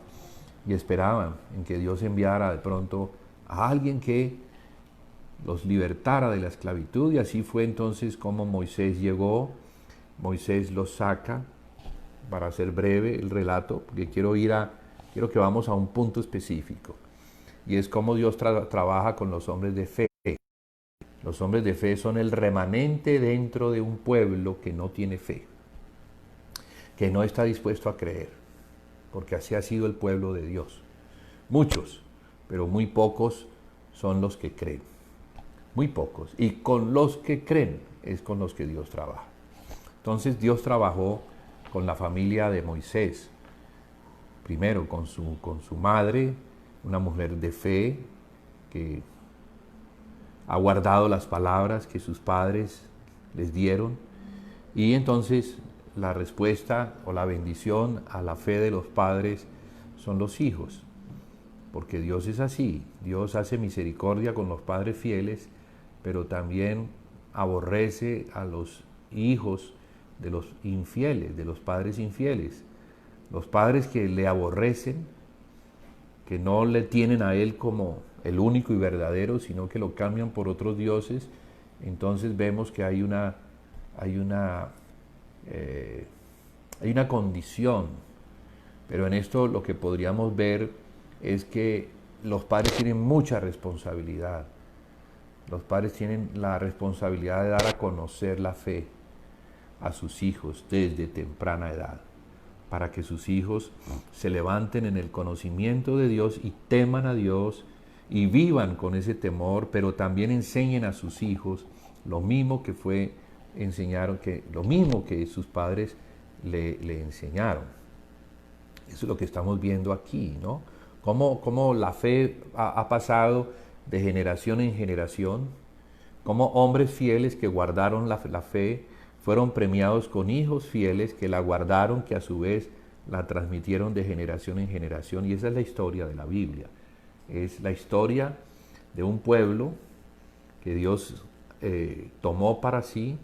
y esperaban en que Dios enviara de pronto a alguien que los libertara de la esclavitud. Y así fue entonces como Moisés llegó. Moisés los saca, para hacer breve el relato, porque quiero que vamos a un punto específico. y es cómo Dios trabaja con los hombres de fe. Los hombres de fe son el remanente dentro de un pueblo que no tiene fe, que no está dispuesto a creer, porque así ha sido el pueblo de Dios. Muchos, pero muy pocos son los que creen. Muy pocos. Y con los que creen es con los que Dios trabaja. Entonces Dios trabajó con la familia de Moisés. Primero con su madre, una mujer de fe que ha guardado las palabras que sus padres les dieron. Y entonces la respuesta o la bendición a la fe de los padres son los hijos. Porque Dios es así. Dios hace misericordia con los padres fieles, pero también aborrece a los hijos de los infieles, de los padres infieles. Los padres que le aborrecen, que no le tienen a Él como el único y verdadero, sino que lo cambian por otros dioses, entonces vemos que hay una condición. Pero en esto lo que podríamos ver es que los padres tienen mucha responsabilidad. Los padres tienen la responsabilidad de dar a conocer la fe a sus hijos desde temprana edad, para que sus hijos se levanten en el conocimiento de Dios y teman a Dios y vivan con ese temor, pero también enseñen a sus hijos lo mismo que lo mismo que sus padres le enseñaron. Eso es lo que estamos viendo aquí, ¿no? Cómo la fe ha pasado de generación en generación, cómo hombres fieles que guardaron la fe fueron premiados con hijos fieles que la guardaron, que a su vez la transmitieron de generación en generación. Y esa es la historia de la Biblia. Es la historia de un pueblo que Dios tomó para sí,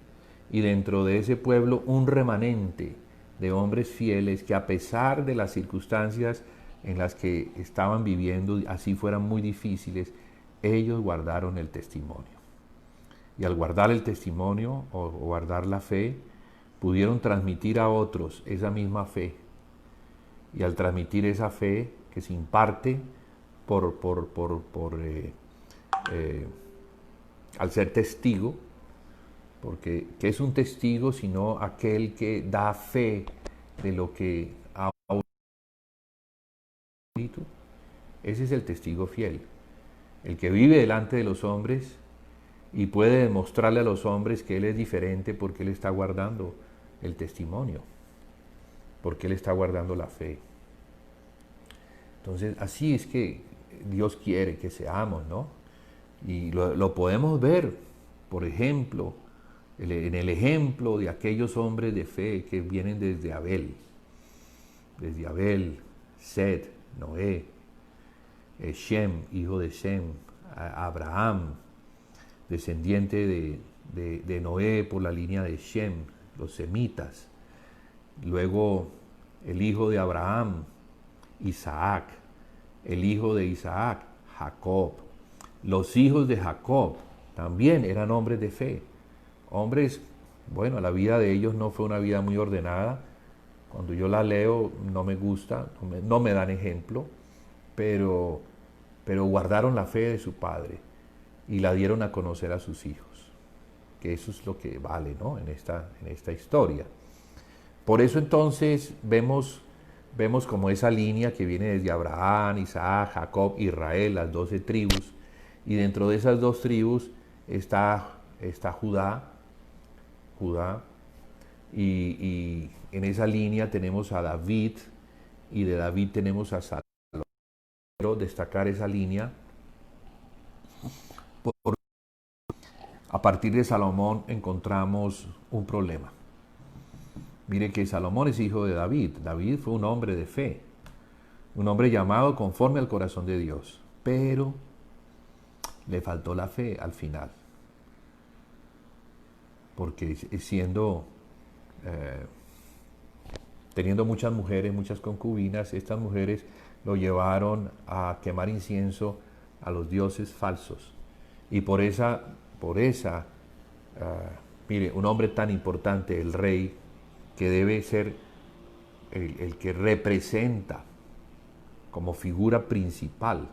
y dentro de ese pueblo un remanente de hombres fieles que, a pesar de las circunstancias en las que estaban viviendo, así fueran muy difíciles, ellos guardaron el testimonio. Y al guardar el testimonio o guardar la fe, pudieron transmitir a otros esa misma fe. Y al transmitir esa fe que se imparte al ser testigo, porque ¿qué es un testigo sino aquel que da fe de lo que ha oído? Ese es el testigo fiel, el que vive delante de los hombres y puede demostrarle a los hombres que Él es diferente porque Él está guardando el testimonio, porque Él está guardando la fe. Entonces, así es que Dios quiere que seamos, ¿no? Y lo podemos ver, por ejemplo, en el ejemplo de aquellos hombres de fe que vienen desde Abel, Set, Noé, Shem, hijo de Shem, Abraham, descendiente de Noé por la línea de Shem, los semitas. Luego el hijo de Abraham, Isaac, el hijo de Isaac, Jacob. Los hijos de Jacob también eran hombres de fe. Hombres, bueno, la vida de ellos no fue una vida muy ordenada. Cuando yo la leo no me gusta, no me dan ejemplo, pero guardaron la fe de su padre y la dieron a conocer a sus hijos, que eso es lo que vale, ¿no? en esta historia. Por eso entonces vemos como esa línea que viene desde Abraham, Isaac, Jacob, Israel, las 12 tribus, y dentro de esas 2 tribus está Judá, y en esa línea tenemos a David, y de David tenemos a Salomón. Quiero destacar esa línea porque a partir de Salomón encontramos un problema. Mire que Salomón es hijo de David. David fue un hombre de fe, un hombre llamado conforme al corazón de Dios, pero le faltó la fe al final, porque teniendo muchas mujeres, muchas concubinas, estas mujeres lo llevaron a quemar incienso a los dioses falsos. Y mire, un hombre tan importante, el rey, que debe ser el que representa como figura principal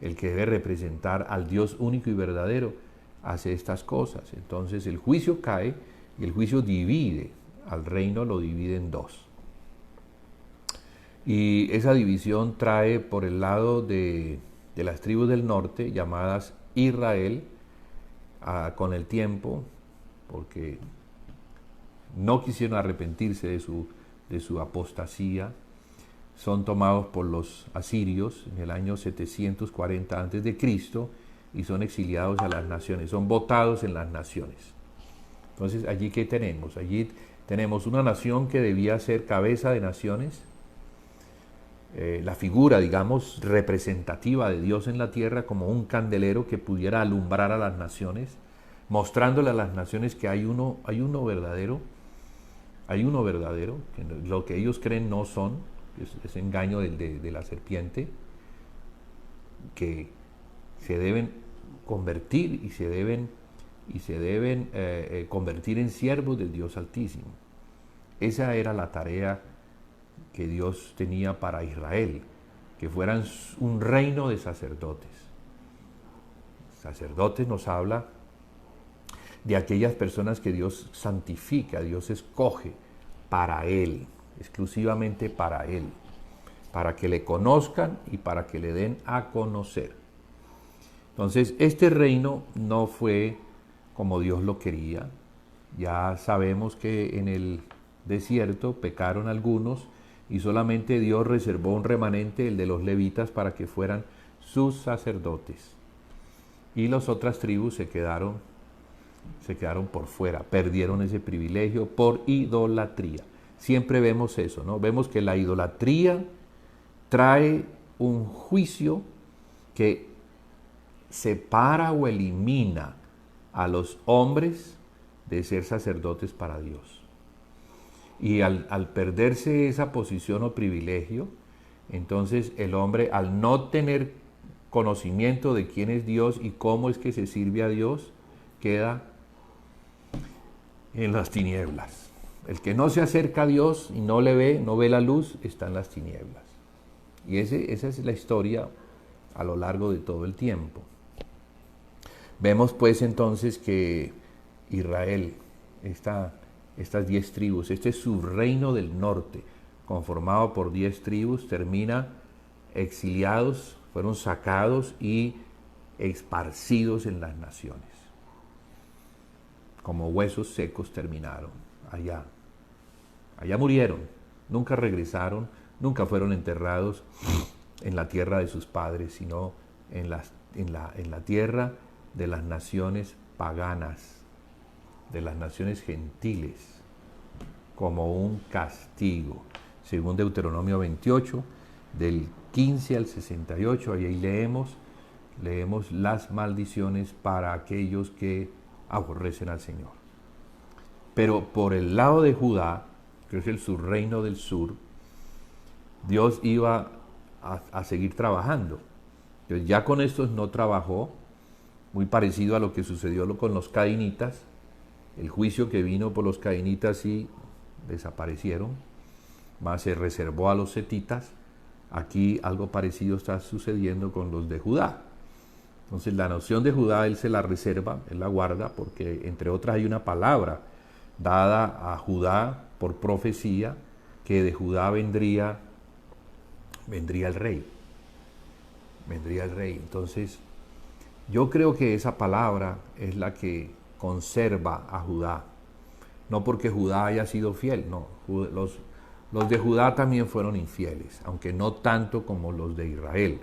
el que debe representar al Dios único y verdadero, hace estas cosas. Entonces el juicio cae y el juicio divide, al reino lo divide en dos. Y esa división trae por el lado de las tribus del norte, llamadas Israel, con el tiempo, porque no quisieron arrepentirse de su apostasía, son tomados por los asirios en el año 740 a.C. y son exiliados a las naciones, son botados en las naciones. Entonces, ¿allí qué tenemos? Allí tenemos una nación que debía ser cabeza de naciones, la figura, digamos, representativa de Dios en la tierra como un candelero que pudiera alumbrar a las naciones, mostrándole a las naciones que hay uno verdadero, que lo que ellos creen no son, es engaño de la serpiente, que se deben convertir y se deben convertir en siervos del Dios Altísimo. Esa era la tarea que Dios tenía para Israel, que fueran un reino de sacerdotes. Sacerdotes nos habla de aquellas personas que Dios santifica, Dios escoge para Él, exclusivamente para Él, para que le conozcan y para que le den a conocer. Entonces, este reino no fue como Dios lo quería. Ya sabemos que en el desierto pecaron algunos y solamente Dios reservó un remanente, el de los levitas, para que fueran sus sacerdotes. Y las otras tribus se quedaron por fuera, perdieron ese privilegio por idolatría. Siempre vemos eso, ¿no? Vemos que la idolatría trae un juicio que separa o elimina a los hombres de ser sacerdotes para Dios. Y al perderse esa posición o privilegio, entonces el hombre, al no tener conocimiento de quién es Dios y cómo es que se sirve a Dios, queda en las tinieblas. El que no se acerca a Dios y no le ve, no ve la luz, está en las tinieblas. Y esa es la historia a lo largo de todo el tiempo. Vemos pues entonces que Israel, estas 10 tribus, este subreino del norte, conformado por 10 tribus, termina exiliados, fueron sacados y esparcidos en las naciones. Como huesos secos terminaron allá. Allá murieron, nunca regresaron, nunca fueron enterrados en la tierra de sus padres, sino en la tierra de las naciones paganas, de las naciones gentiles, como un castigo. Según Deuteronomio 28, del 15 al 68, ahí leemos las maldiciones para aquellos que aborrecen al Señor. Pero por el lado de Judá, que es el subreino del sur, Dios iba a seguir trabajando. Entonces ya con estos no trabajó, muy parecido a lo que sucedió con los cainitas. El juicio que vino por los cainitas sí desaparecieron, más se reservó a los setitas. Aquí algo parecido está sucediendo con los de Judá. Entonces la noción de Judá él se la reserva, él la guarda, porque entre otras hay una palabra dada a Judá por profecía, que de Judá vendría el rey. Vendría el rey. Entonces, yo creo que esa palabra es la que conserva a Judá. No porque Judá haya sido fiel, no. Los de Judá también fueron infieles, aunque no tanto como los de Israel.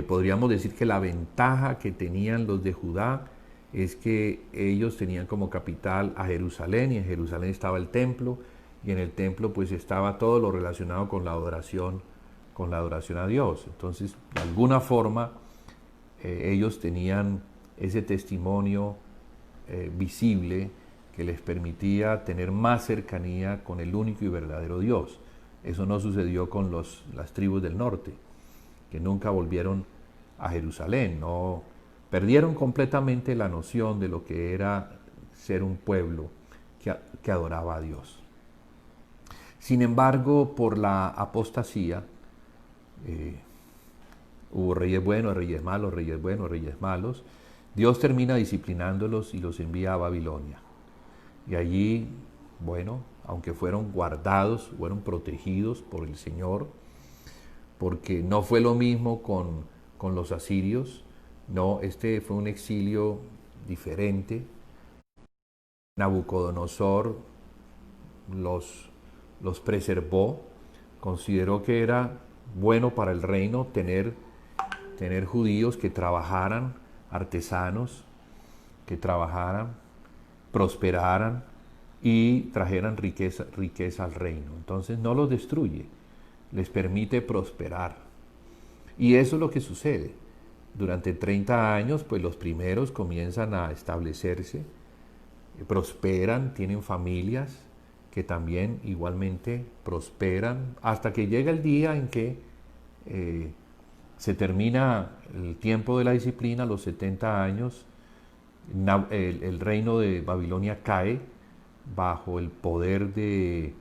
Podríamos decir que la ventaja que tenían los de Judá es que ellos tenían como capital a Jerusalén, y en Jerusalén estaba el templo, y en el templo pues estaba todo lo relacionado con la adoración a Dios. Entonces, de alguna forma, ellos tenían ese testimonio visible que les permitía tener más cercanía con el único y verdadero Dios. Eso no sucedió con las tribus del norte, que nunca volvieron a Jerusalén, no perdieron completamente la noción de lo que era ser un pueblo que adoraba a Dios. Sin embargo, por la apostasía, Hubo reyes buenos, reyes malos, reyes buenos, reyes malos. Dios termina disciplinándolos y los envía a Babilonia. Y allí, bueno, aunque fueron guardados, fueron protegidos por el Señor, porque no fue lo mismo con los asirios, no, este fue un exilio diferente. Nabucodonosor los preservó, consideró que era bueno para el reino tener judíos que trabajaran, artesanos, que trabajaran, prosperaran y trajeran riqueza al reino. Entonces no los destruye, les permite prosperar. Y eso es lo que sucede. Durante 30 años, pues los primeros comienzan a establecerse, prosperan, tienen familias que también igualmente prosperan, hasta que llega el día en que se termina el tiempo de la disciplina, los 70 años, el reino de Babilonia cae bajo el poder de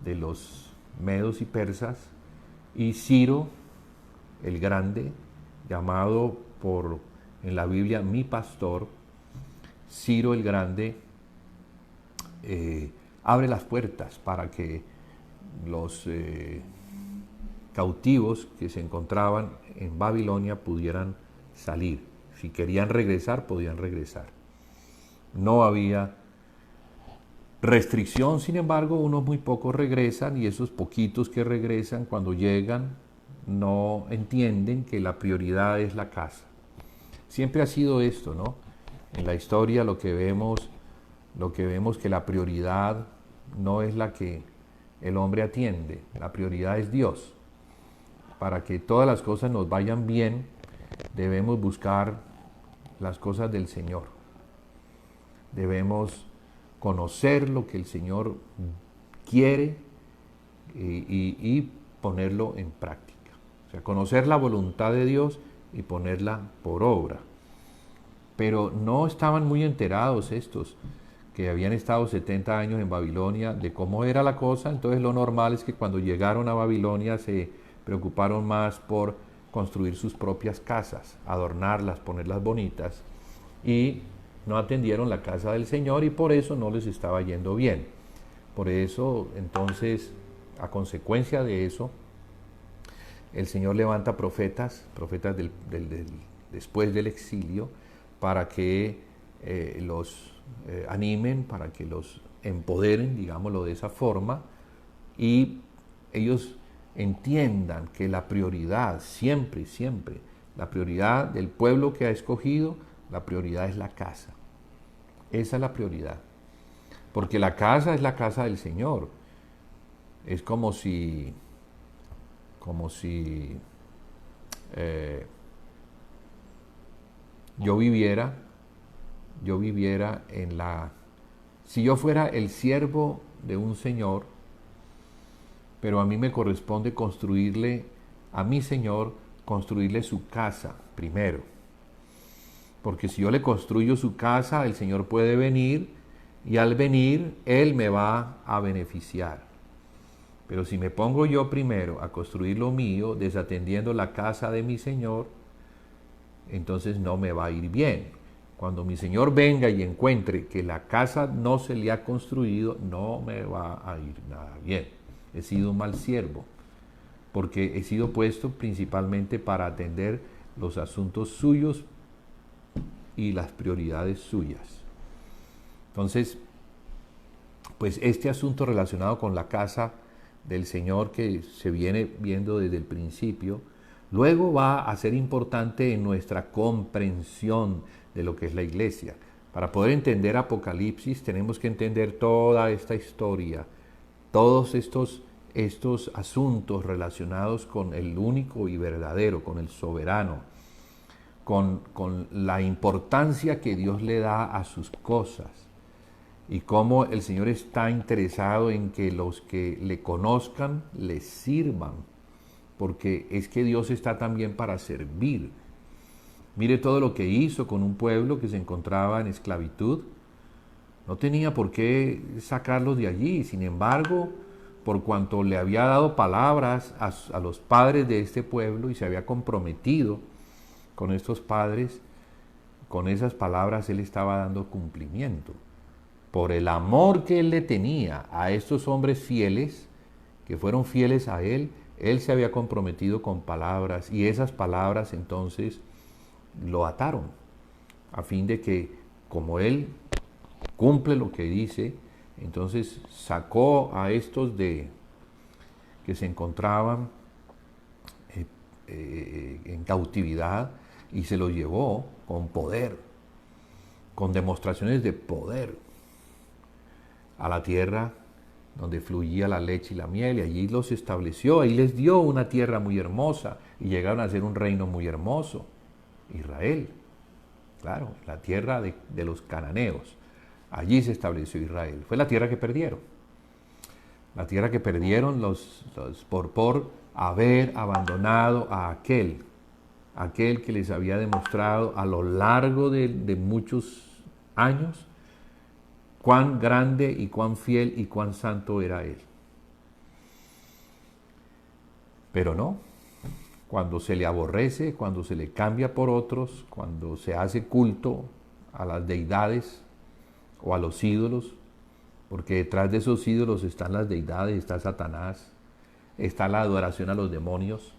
los medos y persas, y Ciro el Grande, llamado en la Biblia mi pastor, Ciro el Grande, abre las puertas para que los cautivos que se encontraban en Babilonia pudieran salir. Si querían regresar, podían regresar. No había restricción, sin embargo, unos muy pocos regresan, y esos poquitos que regresan, cuando llegan, no entienden que la prioridad es la casa. Siempre ha sido esto, ¿no? En la historia lo que vemos que la prioridad no es la que el hombre atiende, la prioridad es Dios. Para que todas las cosas nos vayan bien, debemos buscar las cosas del Señor. Debemos conocer lo que el Señor quiere y ponerlo en práctica. O sea, conocer la voluntad de Dios y ponerla por obra. Pero no estaban muy enterados estos que habían estado 70 años en Babilonia de cómo era la cosa. Entonces lo normal es que cuando llegaron a Babilonia se preocuparon más por construir sus propias casas, adornarlas, ponerlas bonitas, y no atendieron la casa del Señor, y por eso no les estaba yendo bien. Por eso, entonces, a consecuencia de eso, el Señor levanta profetas después del exilio, para que los animen, para que los empoderen, digámoslo de esa forma, y ellos entiendan que la prioridad, siempre, la prioridad del pueblo que ha escogido, la prioridad es la casa. Esa es la prioridad. Porque la casa es la casa del Señor. Es como si yo viviera si yo fuera el siervo de un señor, pero a mí me corresponde construirle su casa primero. Porque si yo le construyo su casa, el Señor puede venir, y al venir, Él me va a beneficiar. Pero si me pongo yo primero a construir lo mío, desatendiendo la casa de mi Señor, entonces no me va a ir bien. Cuando mi Señor venga y encuentre que la casa no se le ha construido, no me va a ir nada bien. He sido un mal siervo, porque he sido puesto principalmente para atender los asuntos suyos y las prioridades suyas. Entonces, pues este asunto relacionado con la casa del Señor, que se viene viendo desde el principio, luego va a ser importante en nuestra comprensión de lo que es la iglesia. Para poder entender Apocalipsis tenemos que entender toda esta historia, todos estos asuntos relacionados con el único y verdadero, con el soberano, con la importancia que Dios le da a sus cosas, y cómo el Señor está interesado en que los que le conozcan le sirvan, porque es que Dios está también para servir. Mire todo lo que hizo con un pueblo que se encontraba en esclavitud. No tenía por qué sacarlos de allí. Sin embargo, por cuanto le había dado palabras a los padres de este pueblo y se había comprometido con estos padres, con esas palabras él estaba dando cumplimiento. Por el amor que él le tenía a estos hombres fieles, que fueron fieles a él se había comprometido con palabras y esas palabras entonces lo ataron, a fin de que como él cumple lo que dice, entonces sacó a estos que se encontraban en cautividad y se los llevó con poder, con demostraciones de poder a la tierra donde fluía la leche y la miel, y allí los estableció, ahí les dio una tierra muy hermosa y llegaron a ser un reino muy hermoso, Israel, claro, la tierra de los cananeos. Allí se estableció Israel. Fue la tierra que perdieron. La tierra que perdieron por haber abandonado a aquel que les había demostrado a lo largo de muchos años cuán grande y cuán fiel y cuán santo era él. Pero no, cuando se le aborrece, cuando se le cambia por otros, cuando se hace culto a las deidades o a los ídolos, porque detrás de esos ídolos están las deidades, está Satanás, está la adoración a los demonios.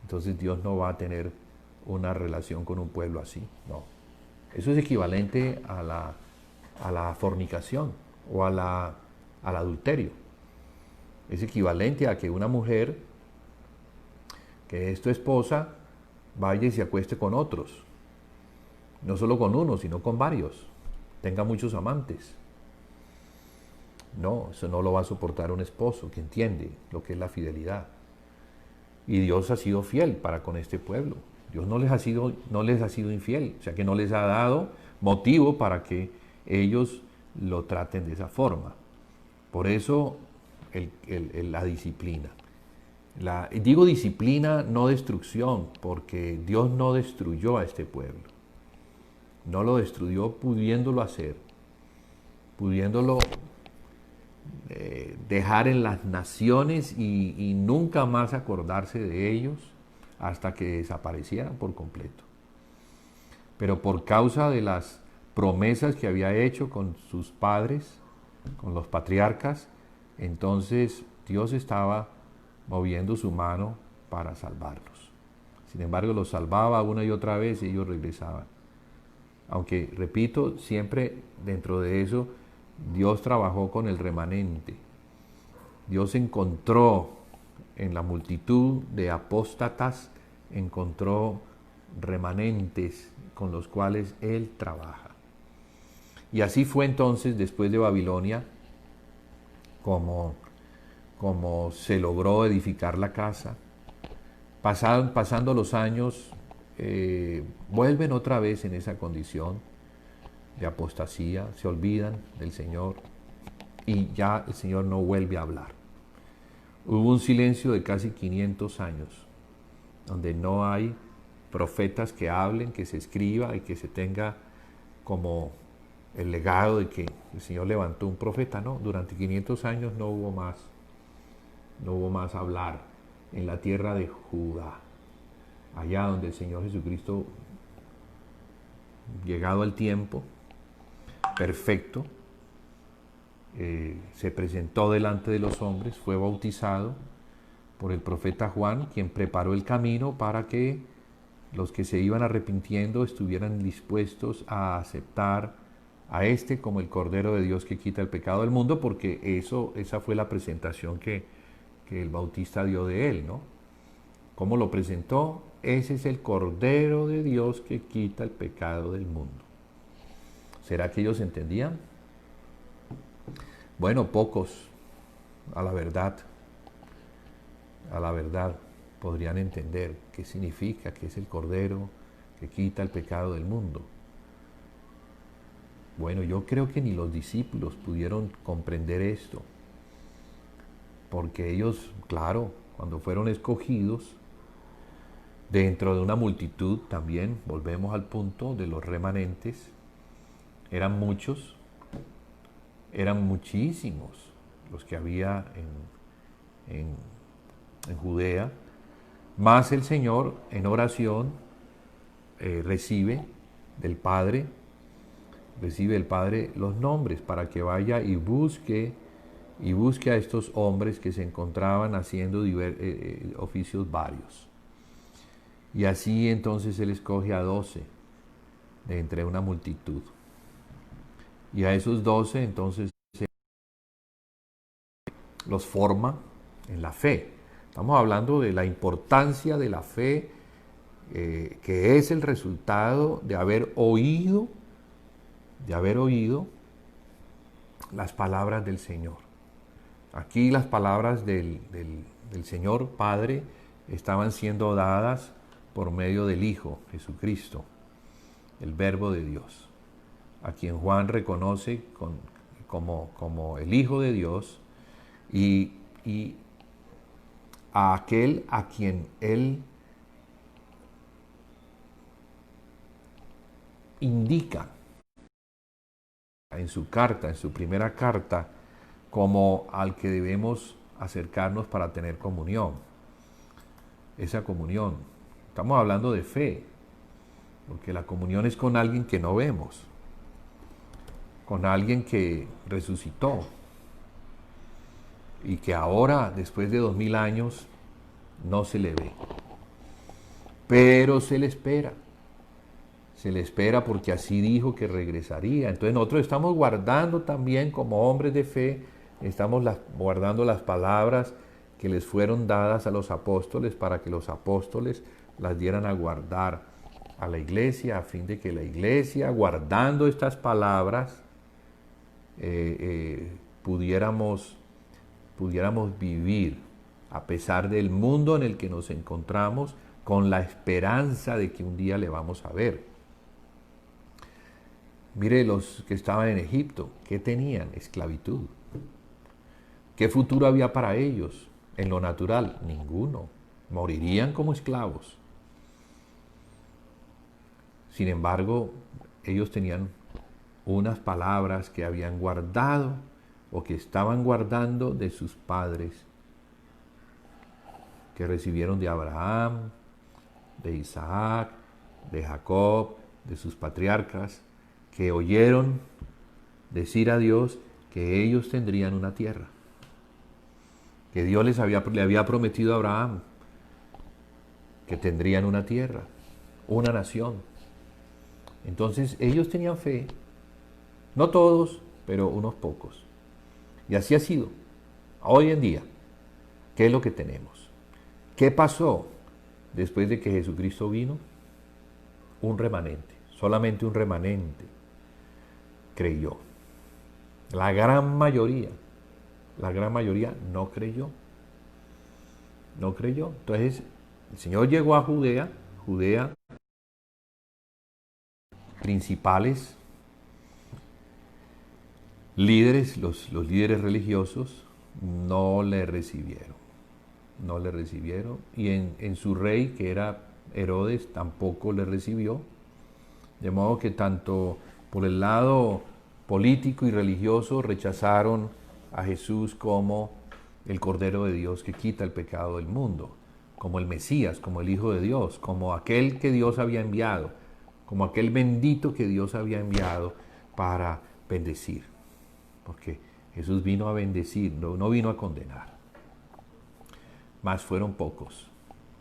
Entonces Dios no va a tener una relación con un pueblo así, no. Eso es equivalente a la fornicación o al adulterio. Es equivalente a que una mujer que es tu esposa vaya y se acueste con otros, no solo con uno, sino con varios, tenga muchos amantes. No, eso no lo va a soportar un esposo que entiende lo que es la fidelidad. Y Dios ha sido fiel para con este pueblo. Dios no les ha sido infiel, o sea que no les ha dado motivo para que ellos lo traten de esa forma. Por eso la disciplina. Digo disciplina, no destrucción, porque Dios no destruyó a este pueblo. No lo destruyó pudiéndolo hacer, pudiéndolo dejar en las naciones y nunca más acordarse de ellos hasta que desaparecieran por completo. Pero por causa de las promesas que había hecho con sus padres, con los patriarcas, entonces Dios estaba moviendo su mano para salvarlos. Sin embargo, los salvaba una y otra vez y ellos regresaban. Aunque, repito, siempre dentro de eso, Dios trabajó con el remanente. Dios encontró en la multitud de apóstatas, encontró remanentes con los cuales Él trabaja. Y así fue entonces, después de Babilonia, como se logró edificar la casa. Pasando los años, vuelven otra vez en esa condición de apostasía, se olvidan del Señor y ya el Señor no vuelve a hablar. Hubo un silencio de casi 500 años, donde no hay profetas que hablen, que se escriba y que se tenga como el legado de que el Señor levantó un profeta. No, durante 500 años no hubo más hablar en la tierra de Judá, allá donde el Señor Jesucristo, llegado al tiempo perfecto, se presentó delante de los hombres, fue bautizado por el profeta Juan, quien preparó el camino para que los que se iban arrepintiendo estuvieran dispuestos a aceptar a este como el Cordero de Dios que quita el pecado del mundo, porque esa fue la presentación que el Bautista dio de él, ¿no? ¿Cómo lo presentó? Ese es el Cordero de Dios que quita el pecado del mundo. ¿Será que ellos entendían? Bueno, pocos, a la verdad, podrían entender qué significa, que es el Cordero que quita el pecado del mundo. Bueno, yo creo que ni los discípulos pudieron comprender esto, porque ellos, claro, cuando fueron escogidos, dentro de una multitud también, volvemos al punto de los remanentes, eran muchos, eran muchísimos, los que había en Judea, más el Señor en oración recibe del Padre los nombres para que vaya y busque a estos hombres que se encontraban haciendo oficios varios. Y así entonces Él escoge a 12 de entre una multitud. Y a esos 12 entonces los forma en la fe. Estamos hablando de la importancia de la fe, que es el resultado de haber oído las palabras del Señor. Aquí las palabras del Señor Padre estaban siendo dadas por medio del Hijo, Jesucristo, el Verbo de Dios, a quien Juan reconoce como el Hijo de Dios y a aquel a quien Él indica en su carta, en su primera carta, como al que debemos acercarnos para tener comunión. Esa comunión. Estamos hablando de fe, porque la comunión es con alguien que no vemos, con alguien que resucitó y que ahora, después de 2000 años, no se le ve. Pero se le espera. Se le espera porque así dijo que regresaría. Entonces nosotros estamos guardando también como hombres de fe, estamos guardando las palabras que les fueron dadas a los apóstoles para que los apóstoles las dieran a guardar a la iglesia, a fin de que la iglesia, guardando estas palabras, pudiéramos vivir a pesar del mundo en el que nos encontramos, con la esperanza de que un día le vamos a ver. Mire los que estaban en Egipto, ¿qué tenían? Esclavitud. ¿Qué futuro había para ellos en lo natural? Ninguno. Morirían como esclavos. Sin embargo, ellos tenían unas palabras que habían guardado o que estaban guardando de sus padres, que recibieron de Abraham, de Isaac, de Jacob, de sus patriarcas, que oyeron decir a Dios que ellos tendrían una tierra, que Dios le había prometido a Abraham que tendrían una tierra, una nación. Entonces ellos tenían fe, no todos, pero unos pocos. Y así ha sido. Hoy en día, ¿qué es lo que tenemos? ¿Qué pasó después de que Jesucristo vino? Un remanente, solamente un remanente creyó. La gran mayoría no creyó. No creyó. Entonces, el Señor llegó a Judea, principales líderes, los líderes religiosos, no le recibieron. No le recibieron. Y en su rey, que era Herodes, tampoco le recibió. De modo que tanto por el lado político y religioso rechazaron a Jesús como el Cordero de Dios que quita el pecado del mundo, como el Mesías, como el Hijo de Dios, como aquel que Dios había enviado, como aquel bendito que Dios había enviado para bendecir. Porque Jesús vino a bendecir, no vino a condenar. Mas fueron pocos.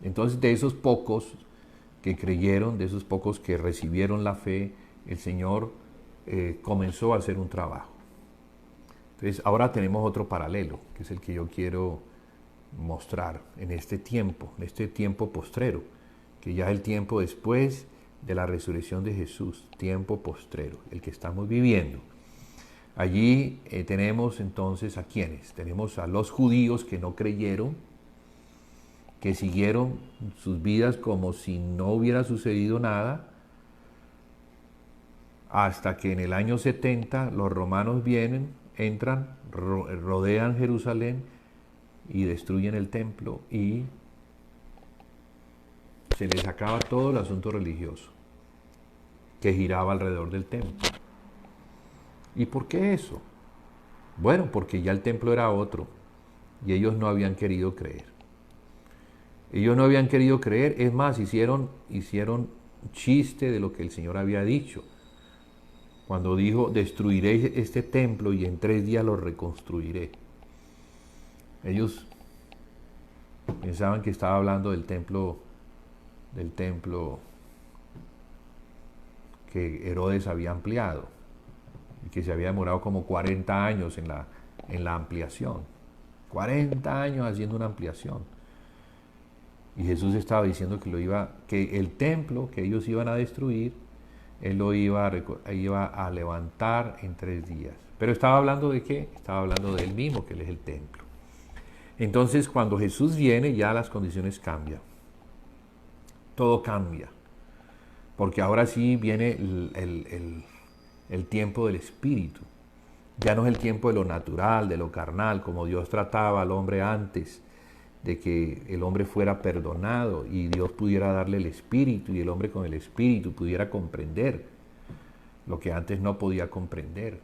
Entonces, de esos pocos que creyeron, de esos pocos que recibieron la fe, el Señor comenzó a hacer un trabajo. Entonces, ahora tenemos otro paralelo, que es el que yo quiero mostrar en este tiempo postrero, que ya es el tiempo después de la resurrección de Jesús, tiempo postrero, el que estamos viviendo. Allí tenemos entonces a quienes, tenemos a los judíos que no creyeron, que siguieron sus vidas como si no hubiera sucedido nada, hasta que en el año 70 los romanos vienen, entran, rodean Jerusalén y destruyen el templo y se les acaba todo el asunto religioso que giraba alrededor del templo. ¿Y por qué eso? Bueno, porque ya el templo era otro y ellos no habían querido creer. Ellos no habían querido creer, es más, hicieron chiste de lo que el Señor había dicho. Cuando dijo, destruiré este templo y en 3 días lo reconstruiré. Ellos pensaban que estaba hablando del templo que Herodes había ampliado y que se había demorado como 40 años en la ampliación. 40 años haciendo una ampliación. Y Jesús estaba diciendo que el templo que ellos iban a destruir, Él lo iba a levantar en 3 días. Pero estaba hablando de qué? Estaba hablando de Él mismo, que Él es el templo. Entonces, cuando Jesús viene, ya las condiciones cambian. Todo cambia. Porque ahora sí viene el tiempo del Espíritu. Ya no es el tiempo de lo natural, de lo carnal, como Dios trataba al hombre antes, de que el hombre fuera perdonado y Dios pudiera darle el Espíritu y el hombre con el Espíritu pudiera comprender lo que antes no podía comprender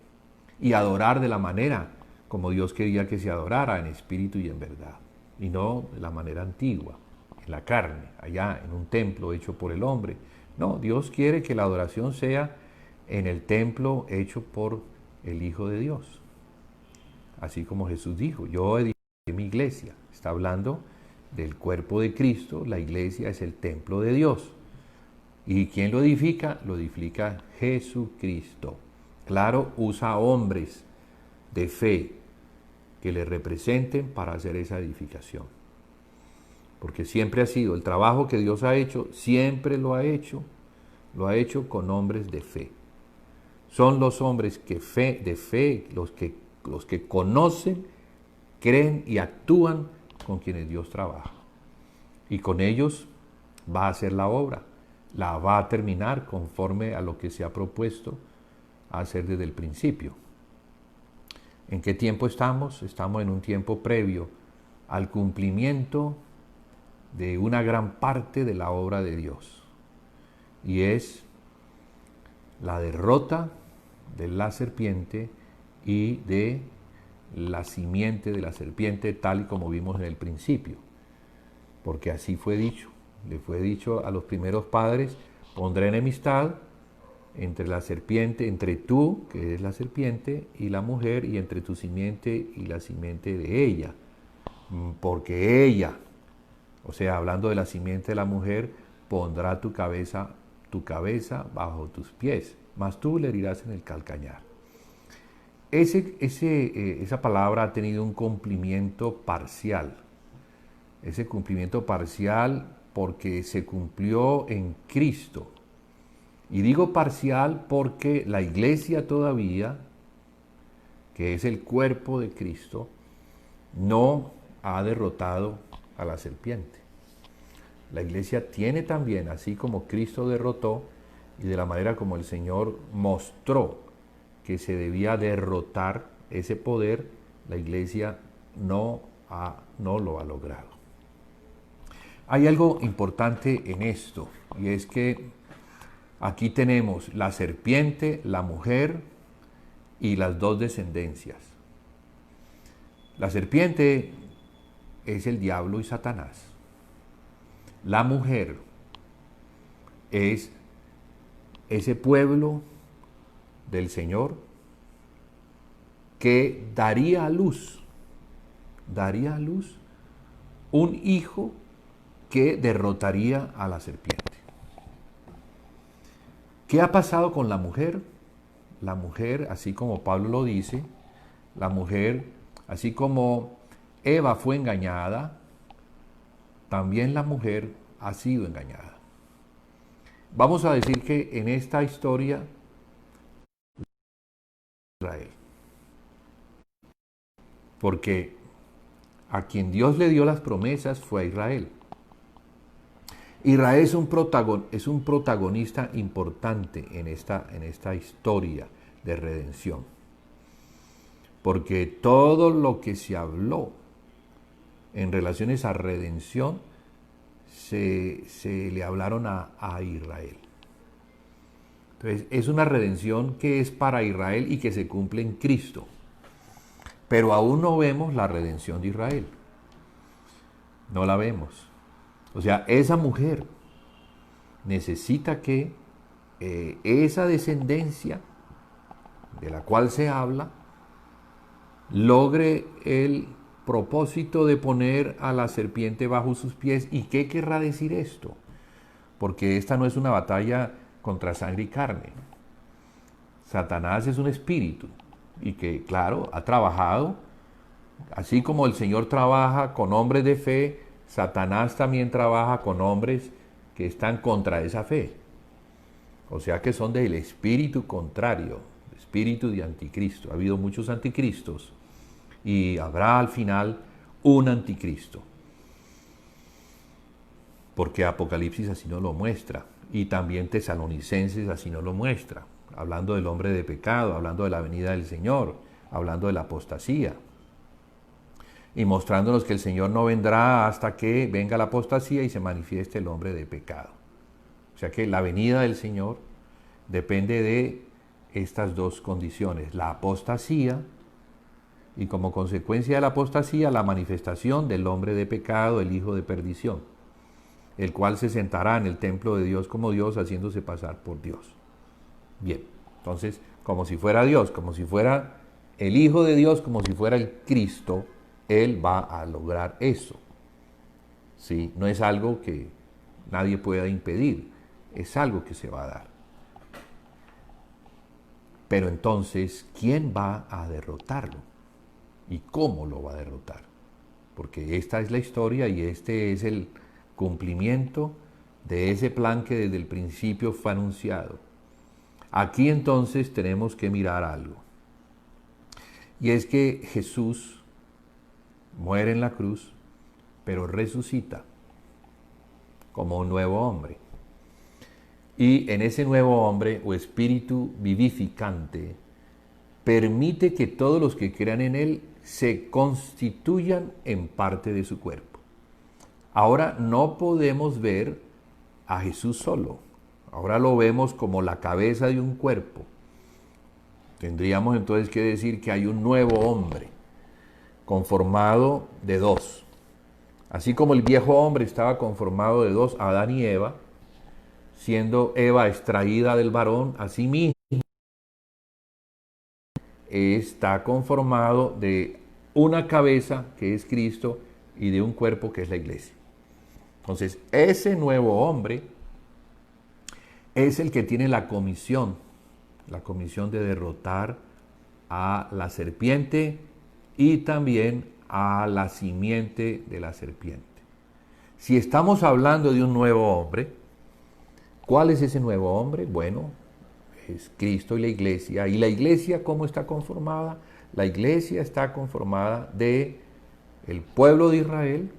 y adorar de la manera como Dios quería que se adorara, en espíritu y en verdad, y no de la manera antigua, en la carne, allá en un templo hecho por el hombre. No, Dios quiere que la adoración sea en el templo hecho por el Hijo de Dios. Así como Jesús dijo, yo edificaré mi iglesia. Está hablando del cuerpo de Cristo, la iglesia es el templo de Dios. ¿Y quién lo edifica? Lo edifica Jesucristo. Claro, usa hombres de fe que le representen para hacer esa edificación. Porque siempre ha sido el trabajo que Dios ha hecho, siempre lo ha hecho con hombres de fe. Son los hombres de fe, los que conocen, creen y actúan con quienes Dios trabaja. Y con ellos va a hacer la obra, la va a terminar conforme a lo que se ha propuesto hacer desde el principio. ¿En qué tiempo estamos? Estamos en un tiempo previo al cumplimiento de una gran parte de la obra de Dios. Y es la derrota de la serpiente y de la simiente de la serpiente, tal y como vimos en el principio. Porque así fue dicho. Le fue dicho a los primeros padres, pondré enemistad entre la serpiente, entre tú, que es la serpiente, y la mujer, y entre tu simiente y la simiente de ella. Porque ella, o sea, hablando de la simiente de la mujer, pondrá tu cabeza bajo tus pies, mas tú le herirás en el calcañar. Esa palabra ha tenido un cumplimiento parcial. Ese cumplimiento parcial porque se cumplió en Cristo. Y digo parcial porque la iglesia todavía, que es el cuerpo de Cristo, no ha derrotado a la serpiente. La iglesia tiene también, así como Cristo derrotó y de la manera como el Señor mostró que se debía derrotar ese poder, la iglesia no lo ha logrado. Hay algo importante en esto, y es que aquí tenemos la serpiente, la mujer y las dos descendencias. La serpiente es el diablo y Satanás. La mujer es ese pueblo del Señor que daría a luz un hijo que derrotaría a la serpiente. ¿Qué ha pasado con la mujer? La mujer, así como Pablo lo dice, la mujer, así como Eva fue engañada, también la mujer ha sido engañada. Vamos a decir que en esta historia, Israel, porque a quien Dios le dio las promesas fue a Israel. Israel es un protagonista importante en esta historia de redención, porque todo lo que se habló en relaciones a redención se le hablaron a Israel. Entonces, es una redención que es para Israel y que se cumple en Cristo. Pero aún no vemos la redención de Israel. No la vemos. O sea, esa mujer necesita que esa descendencia de la cual se habla logre el propósito de poner a la serpiente bajo sus pies. ¿Y qué querrá decir esto? Porque esta no es una batalla contra sangre y carne. Satanás es un espíritu y que, claro, ha trabajado, así como el Señor trabaja con hombres de fe, Satanás también trabaja con hombres que están contra esa fe. O sea que son del espíritu contrario, espíritu de anticristo. Ha habido muchos anticristos y habrá al final un anticristo. Porque Apocalipsis así nos lo muestra y también Tesalonicenses así nos lo muestra, hablando del hombre de pecado, hablando de la venida del Señor, hablando de la apostasía y mostrándonos que el Señor no vendrá hasta que venga la apostasía y se manifieste el hombre de pecado. O sea que la venida del Señor depende de estas dos condiciones, la apostasía y como consecuencia de la apostasía la manifestación del hombre de pecado, el hijo de perdición, el cual se sentará en el templo de Dios como Dios, haciéndose pasar por Dios. Bien, entonces, como si fuera Dios, como si fuera el Hijo de Dios, como si fuera el Cristo, Él va a lograr eso. ¿Sí? No es algo que nadie pueda impedir, es algo que se va a dar. Pero entonces, ¿quién va a derrotarlo? ¿Y cómo lo va a derrotar? Porque esta es la historia y este es el cumplimiento de ese plan que desde el principio fue anunciado. Aquí entonces tenemos que mirar algo. Y es que Jesús muere en la cruz, pero resucita como un nuevo hombre. Y en ese nuevo hombre o espíritu vivificante permite que todos los que crean en él se constituyan en parte de su cuerpo. Ahora no podemos ver a Jesús solo. Ahora lo vemos como la cabeza de un cuerpo. Tendríamos entonces que decir que hay un nuevo hombre conformado de dos. Así como el viejo hombre estaba conformado de dos, Adán y Eva, siendo Eva extraída del varón, así mismo está conformado de una cabeza que es Cristo y de un cuerpo que es la iglesia. Entonces, ese nuevo hombre es el que tiene la comisión de derrotar a la serpiente y también a la simiente de la serpiente. Si estamos hablando de un nuevo hombre, ¿cuál es ese nuevo hombre? Bueno, es Cristo y la iglesia. ¿Y la iglesia cómo está conformada? La iglesia está conformada de el pueblo de Israel,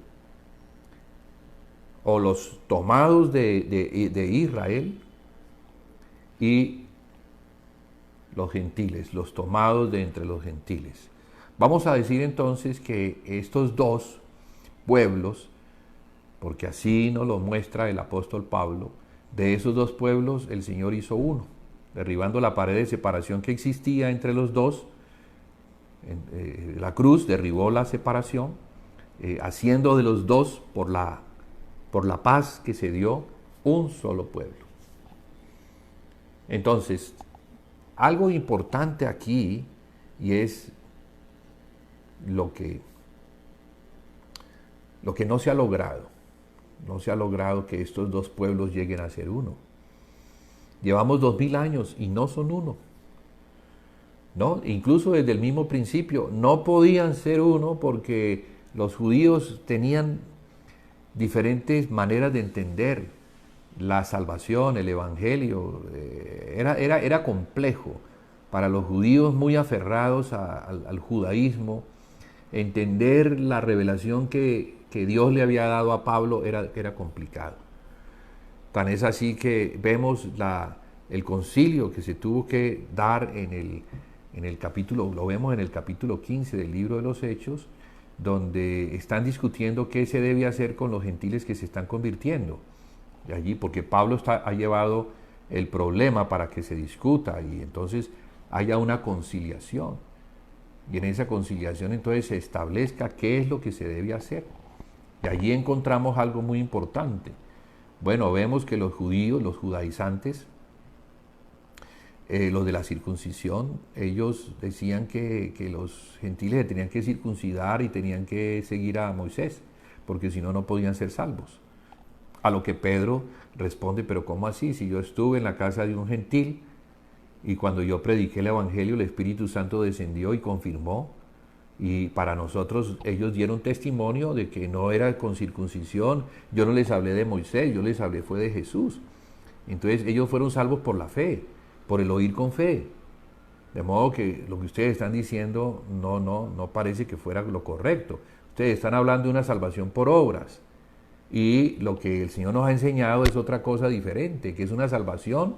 o los tomados de Israel, y los gentiles, los tomados de entre los gentiles. Vamos a decir entonces que estos dos pueblos, porque así nos lo muestra el apóstol Pablo, de esos dos pueblos el Señor hizo uno, derribando la pared de separación que existía entre los dos. La cruz derribó la separación, haciendo de los dos por la paz que se dio un solo pueblo. Entonces, algo importante aquí, y es lo que no se ha logrado. No se ha logrado que estos dos pueblos lleguen a ser uno. Llevamos 2000 años y no son uno. ¿No? Incluso desde el mismo principio no podían ser uno porque los judíos tenían diferentes maneras de entender la salvación, el evangelio. Era complejo para los judíos muy aferrados al judaísmo. Entender la revelación que Dios le había dado a Pablo era complicado. Tan es así que vemos el concilio que se tuvo que dar en el capítulo, lo vemos en el capítulo 15 del libro de los Hechos, donde están discutiendo qué se debe hacer con los gentiles que se están convirtiendo. De allí, porque Pablo ha llevado el problema para que se discuta y entonces haya una conciliación. y en esa conciliación entonces se establezca qué es lo que se debe hacer. Y allí encontramos algo muy importante. Bueno, vemos que los judíos, los judaizantes, los de la circuncisión, ellos decían que los gentiles se tenían que circuncidar y tenían que seguir a Moisés, porque si no, no podían ser salvos. A lo que Pedro responde, pero ¿cómo así? Si yo estuve en la casa de un gentil y cuando yo prediqué el Evangelio, el Espíritu Santo descendió y confirmó, y para nosotros ellos dieron testimonio de que no era con circuncisión. Yo no les hablé de Moisés, yo les hablé fue de Jesús. Entonces ellos fueron salvos por la fe, por el oír con fe. De modo que lo que ustedes están diciendo no parece que fuera lo correcto. Ustedes están hablando de una salvación por obras. Y lo que el Señor nos ha enseñado es otra cosa diferente, que es una salvación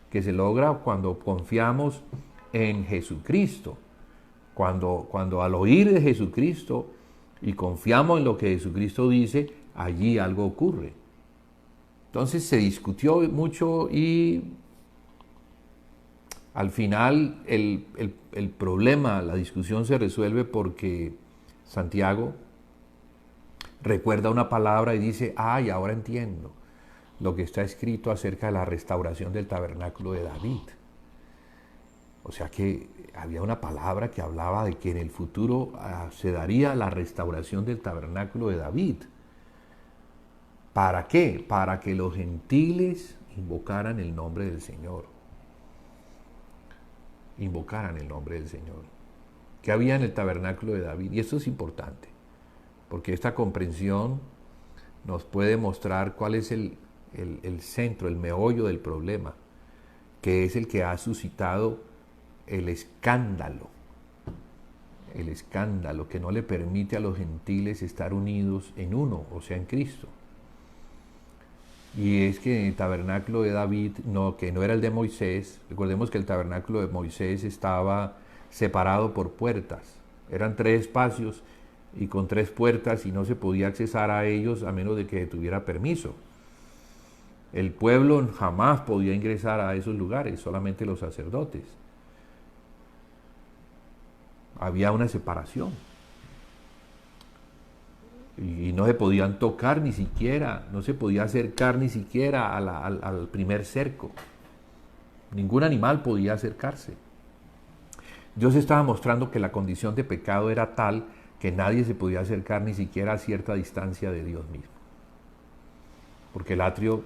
que se logra cuando confiamos en Jesucristo. Cuando al oír de Jesucristo y confiamos en lo que Jesucristo dice, allí algo ocurre. Entonces se discutió mucho y al final el problema, la discusión se resuelve porque Santiago recuerda una palabra y dice, ay, ahora entiendo lo que está escrito acerca de la restauración del tabernáculo de David. O sea que había una palabra que hablaba de que en el futuro se daría la restauración del tabernáculo de David. ¿Para qué? Para que los gentiles invocaran el nombre del Señor. Invocaran el nombre del Señor. ¿Qué había en el tabernáculo de David? Y esto es importante, porque esta comprensión nos puede mostrar cuál es el centro, el meollo del problema, que es el que ha suscitado el escándalo que no le permite a los gentiles estar unidos en uno, o sea, en Cristo. Y es que en el tabernáculo de David, que no era el de Moisés, recordemos que el tabernáculo de Moisés estaba separado por puertas, eran 3 espacios y con 3 puertas y no se podía accesar a ellos a menos de que tuviera permiso. El pueblo jamás podía ingresar a esos lugares, solamente los sacerdotes. Había una separación. Y no se podían tocar ni siquiera, no se podía acercar ni siquiera al primer cerco. Ningún animal podía acercarse. Dios estaba mostrando que la condición de pecado era tal que nadie se podía acercar ni siquiera a cierta distancia de Dios mismo. Porque el atrio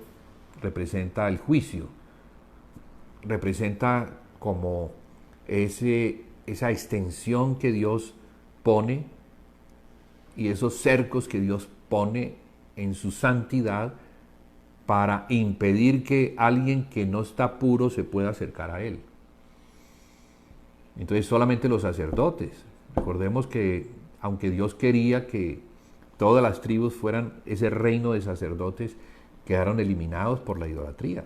representa el juicio, representa como esa extensión que Dios pone y esos cercos que Dios pone en su santidad para impedir que alguien que no está puro se pueda acercar a Él. Entonces solamente los sacerdotes. Recordemos que aunque Dios quería que todas las tribus fueran ese reino de sacerdotes, quedaron eliminados por la idolatría.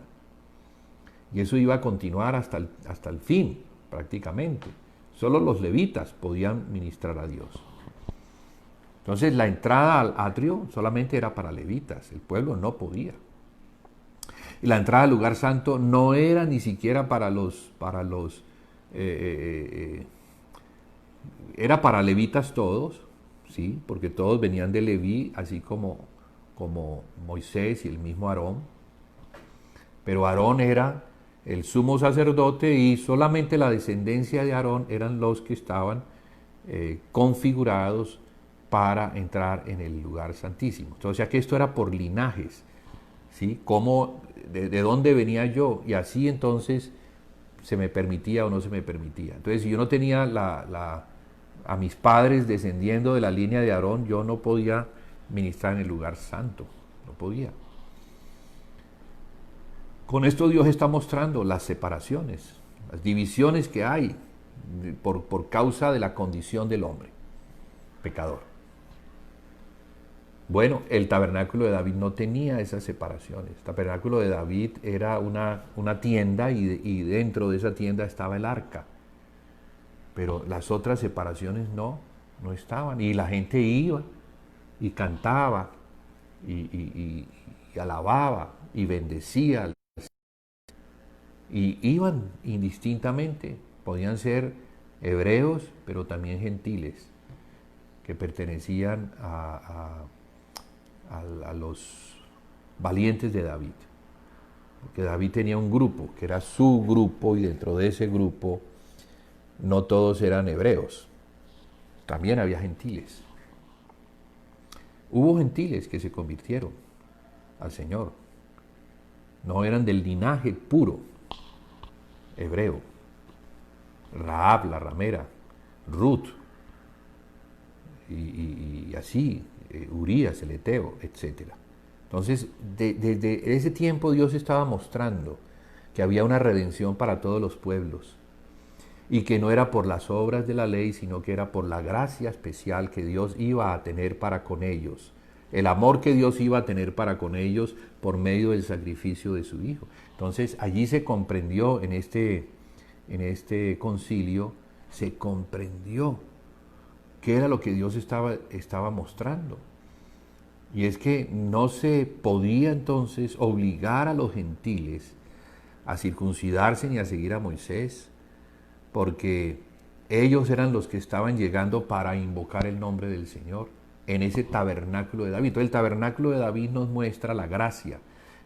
Y eso iba a continuar hasta el fin, prácticamente. Solo los levitas podían ministrar a Dios. Entonces la entrada al atrio solamente era para levitas, el pueblo no podía. Y la entrada al lugar santo no era ni siquiera era para levitas todos, ¿sí? Porque todos venían de Leví, así como Moisés y el mismo Aarón. Pero Aarón era el sumo sacerdote y solamente la descendencia de Aarón eran los que estaban configurados para entrar en el lugar santísimo. Entonces, o sea que esto era por linajes, ¿sí? ¿De dónde venía yo? Y así entonces se me permitía o no se me permitía. Entonces, si yo no tenía a mis padres descendiendo de la línea de Aarón, yo no podía ministrar en el lugar santo, no podía. Con esto Dios está mostrando las separaciones, las divisiones que hay por causa de la condición del hombre, pecador. Bueno, el tabernáculo de David no tenía esas separaciones. El tabernáculo de David era una tienda y dentro de esa tienda estaba el arca. Pero las otras separaciones no estaban. Y la gente iba y cantaba y alababa y bendecía. Y iban indistintamente. Podían ser hebreos, pero también gentiles, que pertenecían a los valientes de David. Porque David tenía un grupo, que era su grupo, y dentro de ese grupo no todos eran hebreos, también había gentiles. Hubo gentiles que se convirtieron al Señor, no eran del linaje puro hebreo. Rahab, la ramera, Ruth, y así, Urías, el Eteo, etc. Entonces, desde ese tiempo Dios estaba mostrando que había una redención para todos los pueblos y que no era por las obras de la ley, sino que era por la gracia especial que Dios iba a tener para con ellos, el amor que Dios iba a tener para con ellos por medio del sacrificio de su Hijo. Entonces, allí se comprendió en este concilio, se comprendió qué era lo que Dios estaba mostrando. Y es que no se podía entonces obligar a los gentiles a circuncidarse ni a seguir a Moisés, porque ellos eran los que estaban llegando para invocar el nombre del Señor en ese tabernáculo de David. Entonces, el tabernáculo de David nos muestra la gracia,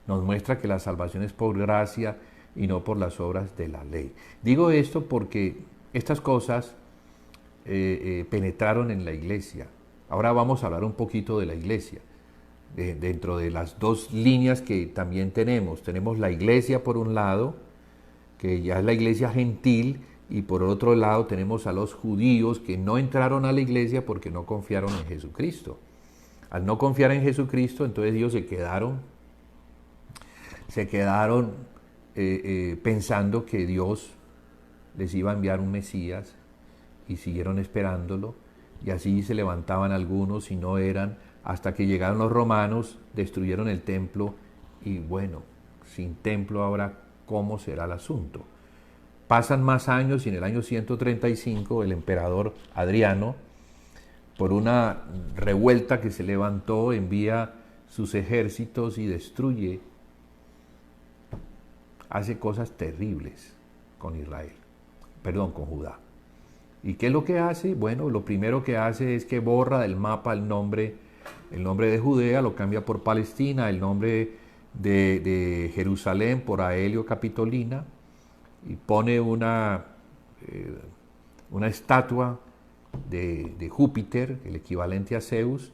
nos muestra que la salvación es por gracia y no por las obras de la ley. Digo esto porque estas cosas penetraron en la iglesia. Ahora vamos a hablar un poquito de la iglesia. Dentro de las dos líneas que también tenemos la iglesia por un lado, que ya es la iglesia gentil, y por otro lado tenemos a los judíos que no entraron a la iglesia porque no confiaron en Jesucristo. Al no confiar en Jesucristo, entonces ellos se quedaron pensando que Dios les iba a enviar un Mesías, y siguieron esperándolo, y así se levantaban algunos y no eran, hasta que llegaron los romanos, destruyeron el templo, y bueno, sin templo ahora, ¿cómo será el asunto? Pasan más años y en el año 135 el emperador Adriano, por una revuelta que se levantó, envía sus ejércitos y destruye, hace cosas terribles con Judá. ¿Y qué es lo que hace? Bueno, lo primero que hace es que borra del mapa el nombre de Judea, lo cambia por Palestina, el nombre de Jerusalén por Aelio Capitolina, y pone una estatua de Júpiter, el equivalente a Zeus,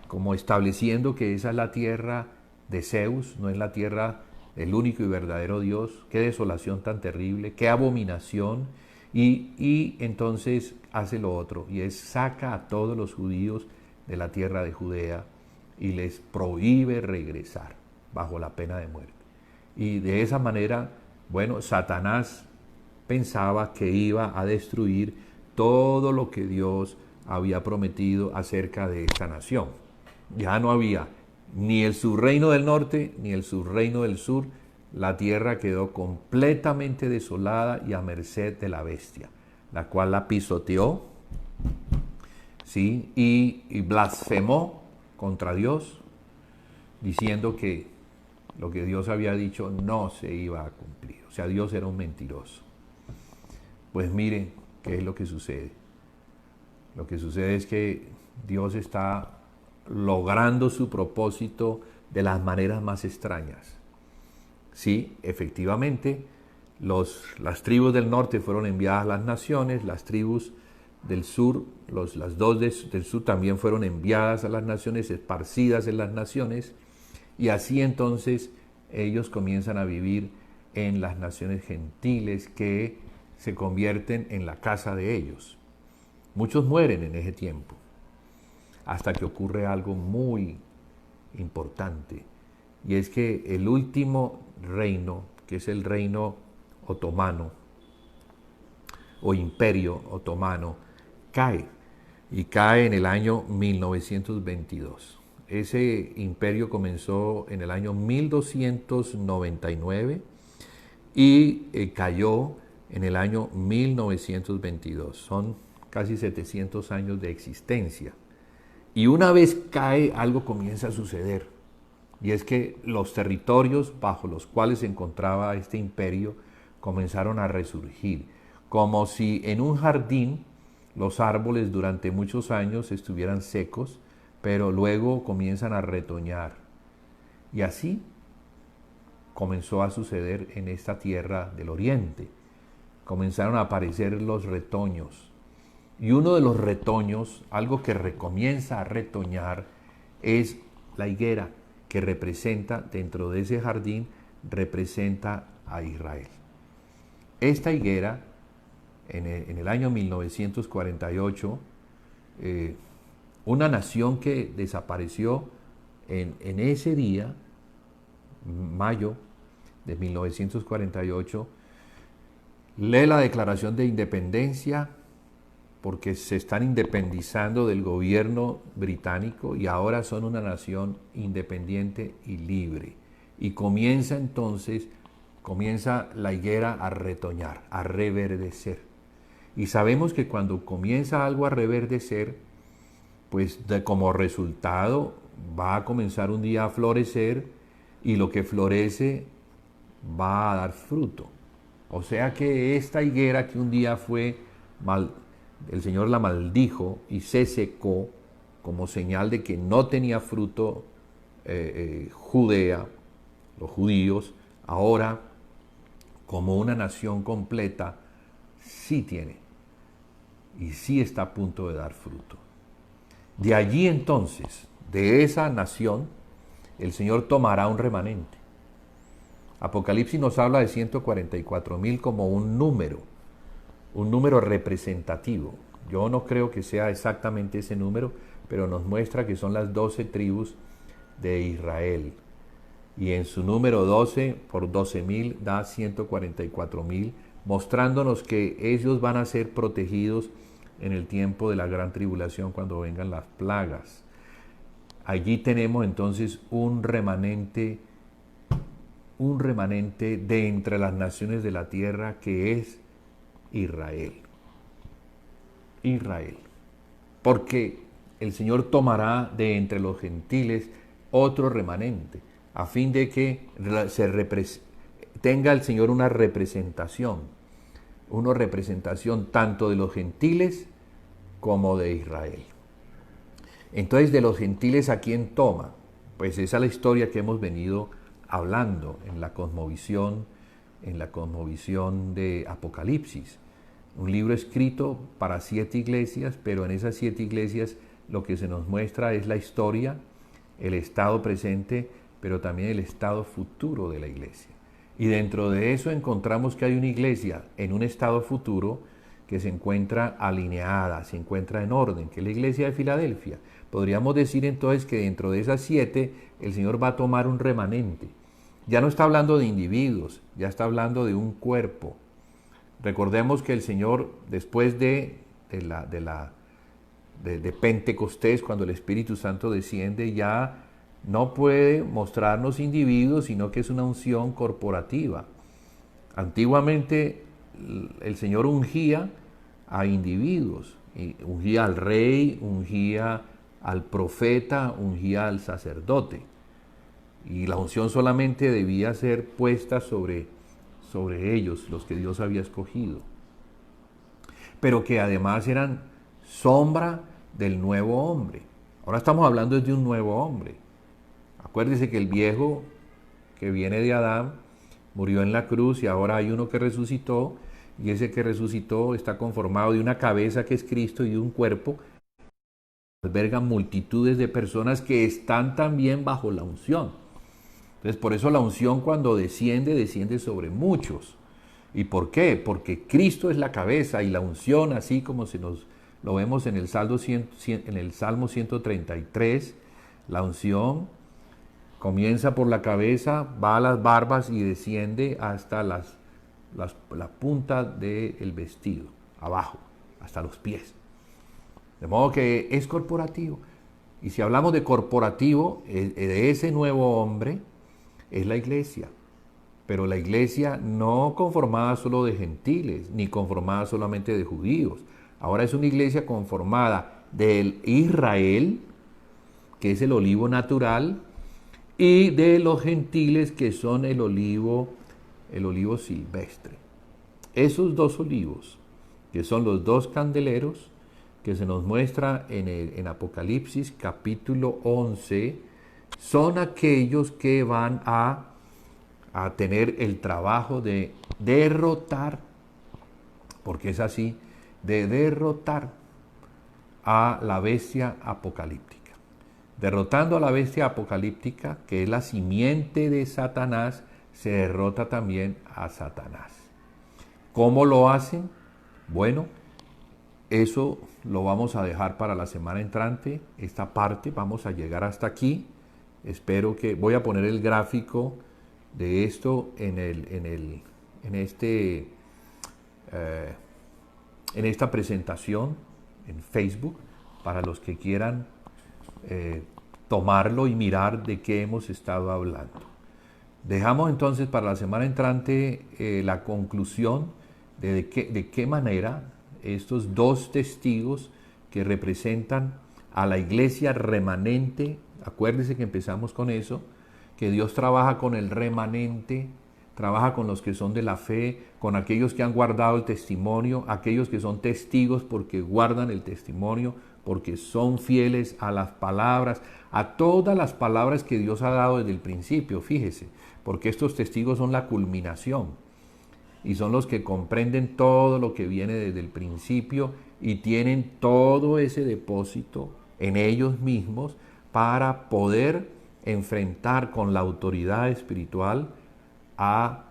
como estableciendo que esa es la tierra de Zeus, no es la tierra del único y verdadero Dios. Qué desolación tan terrible, qué abominación. Y entonces hace lo otro, y es saca a todos los judíos de la tierra de Judea y les prohíbe regresar bajo la pena de muerte. Y de esa manera, bueno, Satanás pensaba que iba a destruir todo lo que Dios había prometido acerca de esta nación. Ya no había ni el subreino del norte ni el subreino del sur. La tierra quedó completamente desolada y a merced de la bestia, la cual la pisoteó, ¿sí? y blasfemó contra Dios, diciendo que lo que Dios había dicho no se iba a cumplir. O sea, Dios era un mentiroso. Pues miren qué es lo que sucede. Lo que sucede es que Dios está logrando su propósito de las maneras más extrañas. Sí, efectivamente, las tribus del norte fueron enviadas a las naciones, las tribus del sur, las dos del sur también fueron enviadas a las naciones, esparcidas en las naciones, y así entonces ellos comienzan a vivir en las naciones gentiles que se convierten en la casa de ellos. Muchos mueren en ese tiempo, hasta que ocurre algo muy importante, y es que el último reino, que es el reino otomano o imperio otomano, cae, y cae en el año 1922. Ese imperio comenzó en el año 1299 y cayó en el año 1922. Son casi 700 años de existencia. Y una vez cae, algo comienza a suceder. Y es que los territorios bajo los cuales se encontraba este imperio comenzaron a resurgir, como si en un jardín los árboles durante muchos años estuvieran secos, pero luego comienzan a retoñar. Y así comenzó a suceder en esta tierra del oriente. Comenzaron a aparecer los retoños. Y uno de los retoños, algo que comienza a retoñar, es la higuera, que representa, dentro de ese jardín, representa a Israel. Esta higuera, en el año 1948, una nación que desapareció en ese día, mayo de 1948, lee la Declaración de Independencia, porque se están independizando del gobierno británico y ahora son una nación independiente y libre. Y comienza entonces, la higuera a retoñar, a reverdecer. Y sabemos que cuando comienza algo a reverdecer, pues como resultado va a comenzar un día a florecer, y lo que florece va a dar fruto. O sea que esta higuera que un día fue el Señor la maldijo y se secó como señal de que no tenía fruto Judea, los judíos, ahora como una nación completa sí tiene y sí está a punto de dar fruto. De allí entonces, de esa nación, el Señor tomará un remanente. Apocalipsis nos habla de 144,000 como un número representativo. Yo no creo que sea exactamente ese número, pero nos muestra que son las 12 tribus de Israel. Y en su número 12 por 12,000 da 144,000, mostrándonos que ellos van a ser protegidos en el tiempo de la gran tribulación cuando vengan las plagas. Allí tenemos entonces un remanente de entre las naciones de la tierra que es Israel. Israel. Porque el Señor tomará de entre los gentiles otro remanente, a fin de que tenga el Señor una representación tanto de los gentiles como de Israel. Entonces, de los gentiles, ¿a quién toma? Pues esa es la historia que hemos venido hablando en la cosmovisión de Apocalipsis. Un libro escrito para 7 iglesias, pero en esas 7 iglesias lo que se nos muestra es la historia, el estado presente, pero también el estado futuro de la iglesia. Y dentro de eso encontramos que hay una iglesia en un estado futuro que se encuentra alineada, se encuentra en orden, que es la iglesia de Filadelfia. Podríamos decir entonces que dentro de esas 7 el Señor va a tomar un remanente. Ya no está hablando de individuos, ya está hablando de un cuerpo. Recordemos que el Señor, después de Pentecostés, cuando el Espíritu Santo desciende, ya no puede mostrarnos individuos, sino que es una unción corporativa. Antiguamente el Señor ungía a individuos, ungía al rey, ungía al profeta, ungía al sacerdote. Y la unción solamente debía ser puesta sobre ellos, los que Dios había escogido. Pero que además eran sombra del nuevo hombre. Ahora estamos hablando de un nuevo hombre. Acuérdese que el viejo que viene de Adán murió en la cruz y ahora hay uno que resucitó, y ese que resucitó está conformado de una cabeza que es Cristo y de un cuerpo que alberga multitudes de personas que están también bajo la unción. Entonces, por eso la unción cuando desciende sobre muchos. ¿Y por qué? Porque Cristo es la cabeza, y la unción, así como lo vemos en el Salmo 133, la unción comienza por la cabeza, va a las barbas y desciende hasta la punta del vestido, abajo, hasta los pies. De modo que es corporativo. Y si hablamos de corporativo, de ese nuevo hombre, es la iglesia. Pero la iglesia no conformada solo de gentiles, ni conformada solamente de judíos. Ahora es una iglesia conformada del Israel, que es el olivo natural, y de los gentiles, que son el olivo silvestre. Esos dos olivos que son los dos candeleros que se nos muestra en Apocalipsis capítulo 11, son aquellos que van a tener el trabajo de derrotar, porque es así, de derrotar a la bestia apocalíptica. Derrotando a la bestia apocalíptica, que es la simiente de Satanás, se derrota también a Satanás. ¿Cómo lo hacen? Bueno, eso lo vamos a dejar para la semana entrante. Esta parte vamos a llegar hasta aquí. Espero que voy a poner el gráfico de esto en esta presentación en Facebook para los que quieran tomarlo y mirar de qué hemos estado hablando. Dejamos entonces para la semana entrante la conclusión de qué manera estos dos testigos que representan a la iglesia remanente, acuérdense que empezamos con eso, que Dios trabaja con el remanente, trabaja con los que son de la fe, con aquellos que han guardado el testimonio, aquellos que son testigos porque guardan el testimonio, porque son fieles a las palabras, a todas las palabras que Dios ha dado desde el principio, fíjese, porque estos testigos son la culminación y son los que comprenden todo lo que viene desde el principio y tienen todo ese depósito en ellos mismos para poder enfrentar con la autoridad espiritual a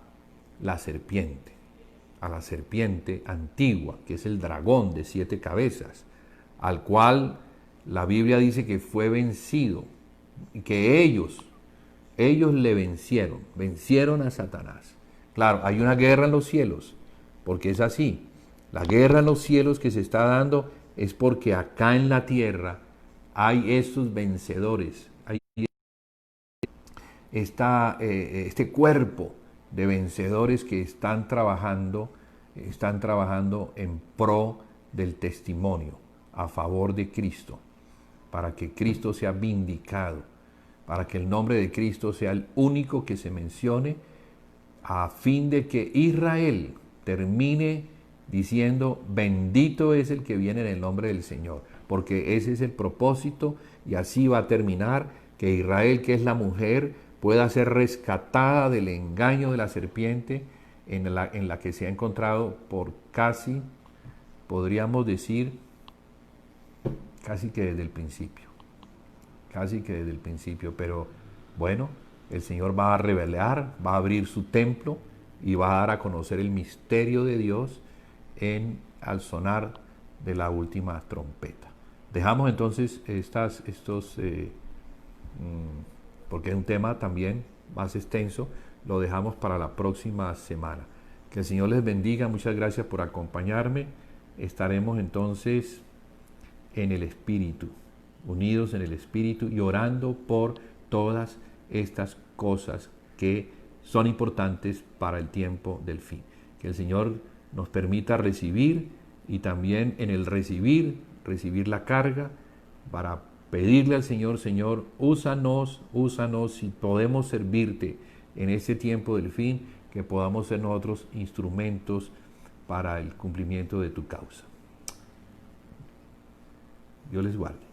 la serpiente antigua, que es el dragón de 7 cabezas, al cual la Biblia dice que fue vencido, y que ellos le vencieron a Satanás. Claro, hay una guerra en los cielos, porque es así. La guerra en los cielos que se está dando es porque acá en la tierra hay estos vencedores, hay este cuerpo de vencedores que están trabajando en pro del testimonio, a favor de Cristo, para que Cristo sea vindicado, para que el nombre de Cristo sea el único que se mencione, a fin de que Israel termine diciendo, bendito es el que viene en el nombre del Señor, porque ese es el propósito y así va a terminar, que Israel, que es la mujer, pueda ser rescatada del engaño de la serpiente en la que se ha encontrado por casi, podríamos decir, casi que desde el principio, pero bueno, el Señor va a revelar, va a abrir su templo y va a dar a conocer el misterio de Dios al sonar de la última trompeta. Dejamos entonces porque es un tema también más extenso, lo dejamos para la próxima semana. Que el Señor les bendiga, muchas gracias por acompañarme. Estaremos entonces en el Espíritu, unidos en el Espíritu y orando por todas estas cosas que son importantes para el tiempo del fin. Que el Señor nos permita recibir y también en el recibir la carga para pedirle al Señor, Señor, úsanos si podemos servirte en este tiempo del fin, que podamos ser nosotros instrumentos para el cumplimiento de tu causa. Dios les guarde.